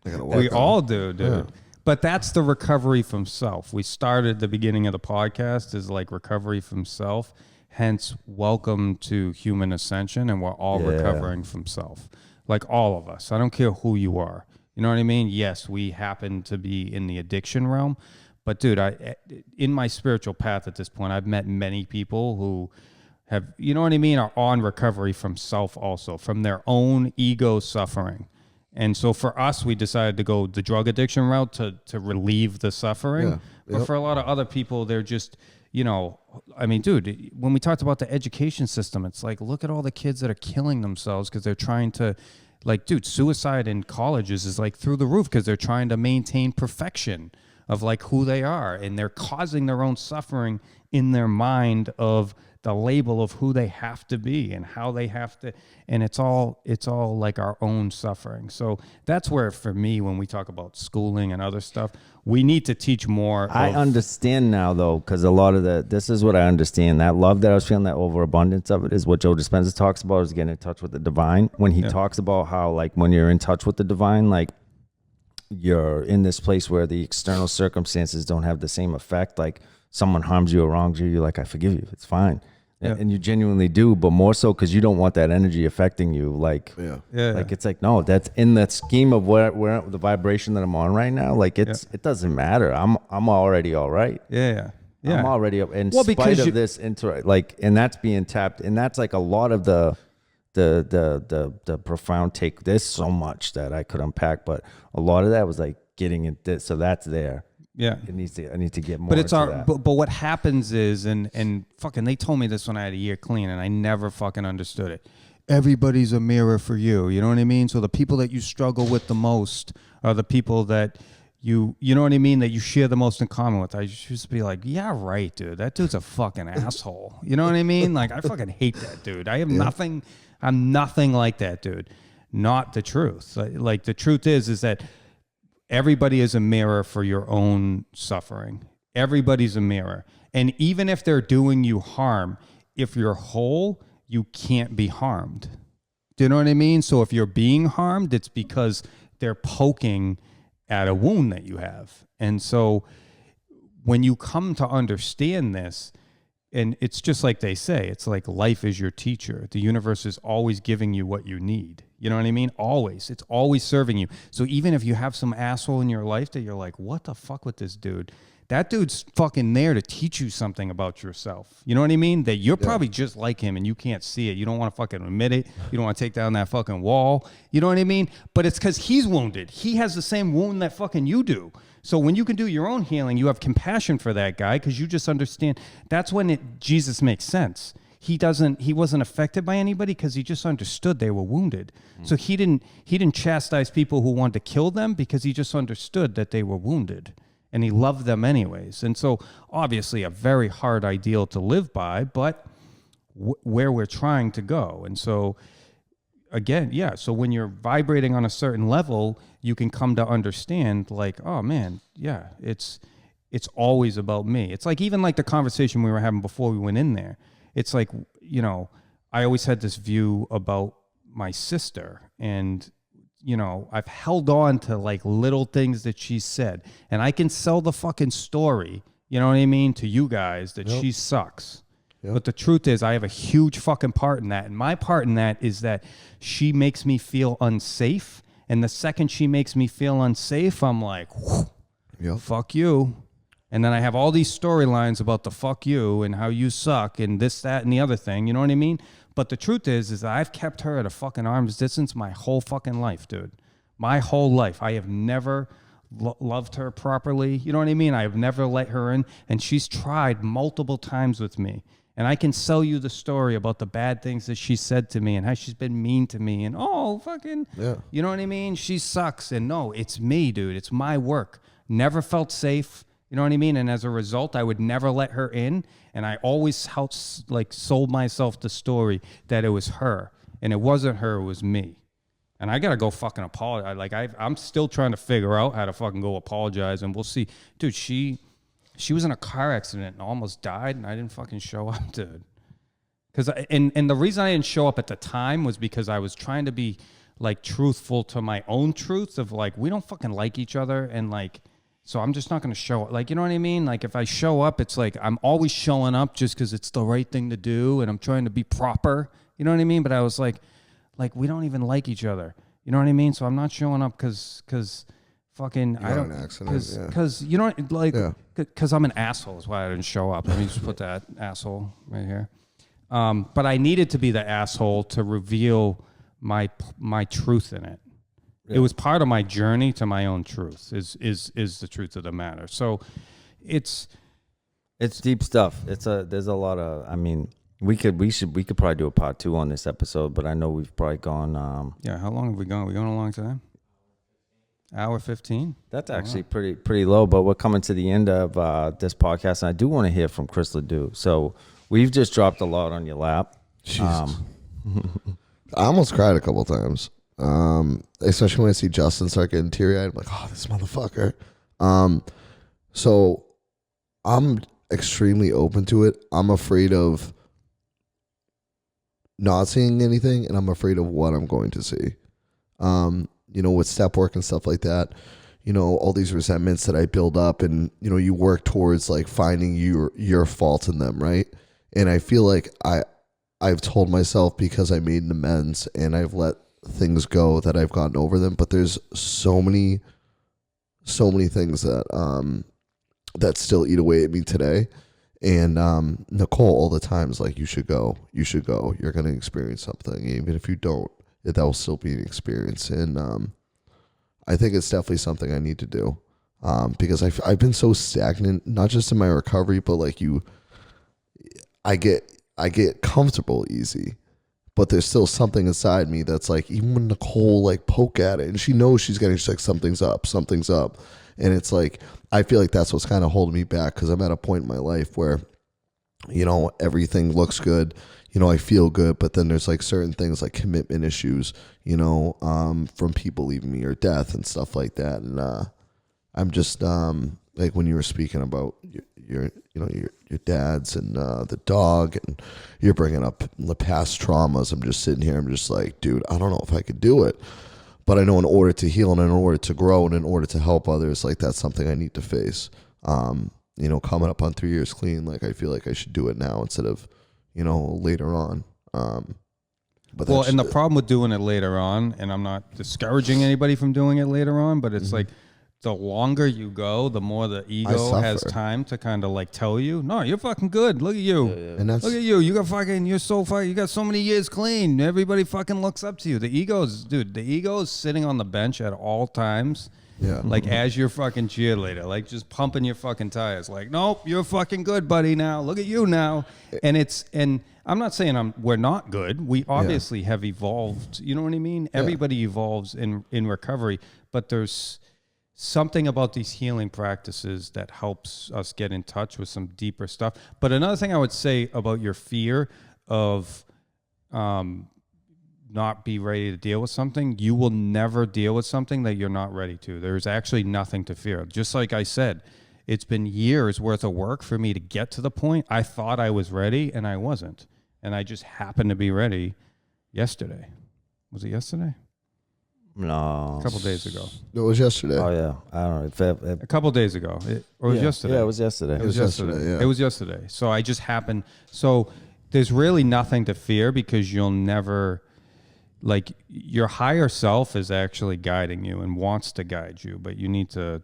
We all do, dude. Yeah. But that's the recovery from self. We started the beginning of the podcast is like recovery from self. Hence, welcome to human ascension. And we're all recovering from self. Like all of us. I don't care who you are. You know what I mean? Yes, we happen to be in the addiction realm. But dude, in my spiritual path at this point, I've met many people who have, you know what I mean, are on recovery from self also, from their own ego suffering. And so for us, we decided to go the drug addiction route to relieve the suffering. Yeah. But for a lot of other people, they're just, you know, I mean, dude, when we talked about the education system, it's like, look at all the kids that are killing themselves because they're trying to, like, dude, suicide in colleges is like through the roof because they're trying to maintain perfection of like who they are. And they're causing their own suffering in their mind of the label of who they have to be and how they have to, and it's all like our own suffering. So that's where, for me, when we talk about schooling and other stuff, we need to teach more.
I understand now, though, because a lot of this is what I understand. That love that I was feeling, that overabundance of it, is what Joe Dispenza talks about, is getting in touch with the divine. When he talks about how, like, when you're in touch with the divine, like, you're in this place where the external circumstances don't have the same effect. Like, someone harms you or wrongs you, you're like, I forgive you. It's fine. And you genuinely do, but more so because you don't want that energy affecting you. Like, like it's like, no, that's in that scheme of where the vibration that I'm on right now. Like it doesn't matter. I'm already all right.
Yeah.
I'm already up in spite of this and that's being tapped, and that's like a lot of the profound take. There's so much that I could unpack, but a lot of that was like getting into this. So that's there.
Yeah,
I need to get more.
But it's but what happens is, and fucking, they told me this when I had a year clean, and I never fucking understood it. Everybody's a mirror for you. You know what I mean? So the people that you struggle with the most are the people that you know what I mean, that you share the most in common with. I used to be like, yeah, right, dude. That dude's a fucking asshole. You know what I mean? Like, I fucking hate that dude. I have nothing. I'm nothing like that dude. Not the truth. Like the truth is that everybody is a mirror for your own suffering. Everybody's a mirror. And even if they're doing you harm, if you're whole, you can't be harmed. Do you know what I mean? So if you're being harmed, it's because they're poking at a wound that you have. And so when you come to understand this, and it's just like they say, it's like life is your teacher. The universe is always giving you what you need. You know what I mean? Always. It's always serving you. So even if you have some asshole in your life that you're like, what the fuck with this dude? That dude's fucking there to teach you something about yourself. You know what I mean? That you're probably just like him and you can't see it. You don't want to fucking admit it. You don't want to take down that fucking wall. You know what I mean? But it's because he's wounded. He has the same wound that fucking you do. So when you can do your own healing, you have compassion for that guy because you just understand. That's when Jesus makes sense. He wasn't affected by anybody because he just understood they were wounded. So he didn't chastise people who wanted to kill them because he just understood that they were wounded. And he loved them anyways. And so obviously a very hard ideal to live by, but where we're trying to go. And so again, so when you're vibrating on a certain level, you can come to understand like, oh man, it's always about me. It's like, even like the conversation we were having before we went in there. It's like, you know, I always had this view about my sister, and you know, I've held on to like little things that she said, and I can sell the fucking story, you know what I mean, to you guys that she sucks. But the truth is I have a huge fucking part in that. And my part in that is that she makes me feel unsafe. And the second she makes me feel unsafe, I'm like, fuck you. And then I have all these storylines about the fuck you and how you suck and this, that, and the other thing. You know what I mean? But the truth is that I've kept her at a fucking arm's distance my whole fucking life, dude. My whole life. I have never loved her properly. You know what I mean? I have never let her in. And she's tried multiple times with me. And I can sell you the story about the bad things that she said to me and how she's been mean to me and you know what I mean? She sucks. And no, it's me, dude. It's my work. Never felt safe. You know what I mean? And as a result, I would never let her in. And I always sold myself the story that it was her. And it wasn't her, it was me. And I got to go fucking apologize. Like, I'm still trying to figure out how to fucking go apologize. And we'll see. Dude, she was in a car accident and almost died. And I didn't fucking show up, dude. Because and the reason I didn't show up at the time was because I was trying to be like truthful to my own truth of like, we don't fucking like each other. And like, so I'm just not going to show up. Like, you know what I mean? Like if I show up, it's like, I'm always showing up just because it's the right thing to do. And I'm trying to be proper, you know what I mean? But I was like, we don't even like each other. You know what I mean? So I'm not showing up because fucking, I don't, because you know, like, because I'm an asshole is why I didn't show up. Let me just put that asshole right here. But I needed to be the asshole to reveal my truth in it. Yeah. It was part of my journey to my own truth is the truth of the matter. So it's
deep stuff. There's a lot of, I mean, we could probably do a part 2 on this episode, but I know we've probably gone,
how long have we gone? We gone a long time? Hour 15?
That's actually pretty low, but we're coming to the end of this podcast, and I do want to hear from Chris Ledoux. So we've just dropped a lot on your lap.
Jesus. I almost cried a couple times, especially when I see Justin start getting teary-eyed. I'm like, oh, this motherfucker. So I'm extremely open to it. I'm afraid of not seeing anything, and I'm afraid of what I'm going to see. You know, with step work and stuff like that, you know, all these resentments that I build up, and, you know, you work towards like finding your fault in them, right? And I feel like I've told myself because I made an amends and I've let things go that I've gotten over them. But there's so many things that that still eat away at me today. And Nicole all the time is like, you should go. You're going to experience something. Even if you don't, that will still be an experience. And I think it's definitely something I need to do because I've been so stagnant, not just in my recovery, but like I get comfortable easy, but there's still something inside me that's like, even when Nicole like poke at it and she knows she's like, something's up. And it's like, I feel like that's what's kind of holding me back. Cause I'm at a point in my life where, you know, everything looks good, you know, I feel good, but then there's like certain things like commitment issues, you know, from people leaving me or death and stuff like that. And, I'm just, like when you were speaking about your dads and the dog, and you're bringing up the past traumas. I'm just sitting here. I'm just like, dude, I don't know if I could do it, but I know in order to heal and in order to grow and in order to help others, like that's something I need to face. You know, coming up on 3 years clean, like I feel like I should do it now instead of, you know, later on. But
well, and the problem with doing it later on, and I'm not discouraging anybody from doing it later on, but it's like, the longer you go, the more the ego has time to kind of like tell you, no, you're fucking good. Look at you. And look at you. You got fucking, you got so many years clean. Everybody fucking looks up to you. The ego is sitting on the bench at all times. Yeah. Like as your fucking cheerleader, like just pumping your fucking tires. Like, nope, you're fucking good, buddy. Now look at you now. And I'm not saying we're not good. We obviously have evolved. You know what I mean? Yeah. Everybody evolves in recovery, but there's something about these healing practices that helps us get in touch with some deeper stuff. But another thing I would say about your fear of not be ready to deal with something, you will never deal with something that you're not ready to. There's actually nothing to fear. Just like I said, it's been years worth of work for me to get to the point I thought I was ready and I wasn't. And I just happened to be ready yesterday. Was it yesterday?
No.
A couple days ago.
It was yesterday.
Oh, yeah. I don't know.
A couple days ago. It was yesterday.
Yeah, it was yesterday.
It was yesterday, yeah.
It was yesterday. So I just happened. So there's really nothing to fear because you'll never, like, your higher self is actually guiding you and wants to guide you, but you need to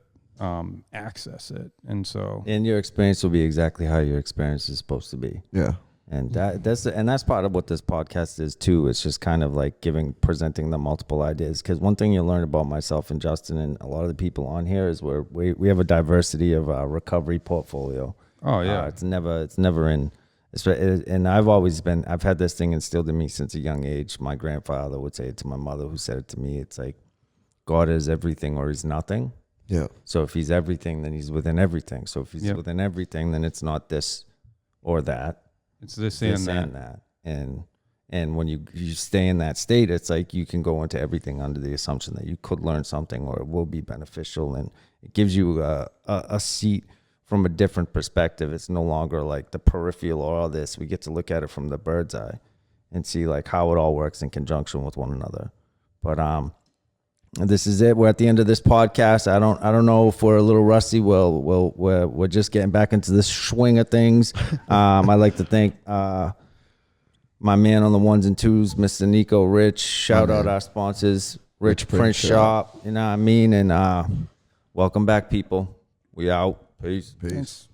access it. And so.
And your experience will be exactly how your experience is supposed to be.
Yeah.
And that's part of what this podcast is too. It's just kind of like presenting the multiple ideas. Because one thing you learn about myself and Justin and a lot of the people on here is we have a diversity of recovery portfolio.
Oh yeah,
it's never in. And I've had this thing instilled in me since a young age. My grandfather would say it to my mother, who said it to me. It's like God is everything or he's nothing.
Yeah.
So if he's everything, then he's within everything. So if he's within everything, then it's not this or that.
It's this and
that. And when you stay in that state, it's like you can go into everything under the assumption that you could learn something or it will be beneficial, and it gives you a seat from a different perspective. It's no longer like the peripheral or all this. We get to look at it from the bird's eye and see like how it all works in conjunction with one another. But this is it. We're at the end of this podcast. I don't know if we're a little rusty. We're just getting back into the swing of things. I'd like to thank my man on the ones and twos, Mr. Nico Rich. Shout out our sponsors, Rich Print Shop. You know what I mean? And welcome back, people. We out. Peace.
Peace.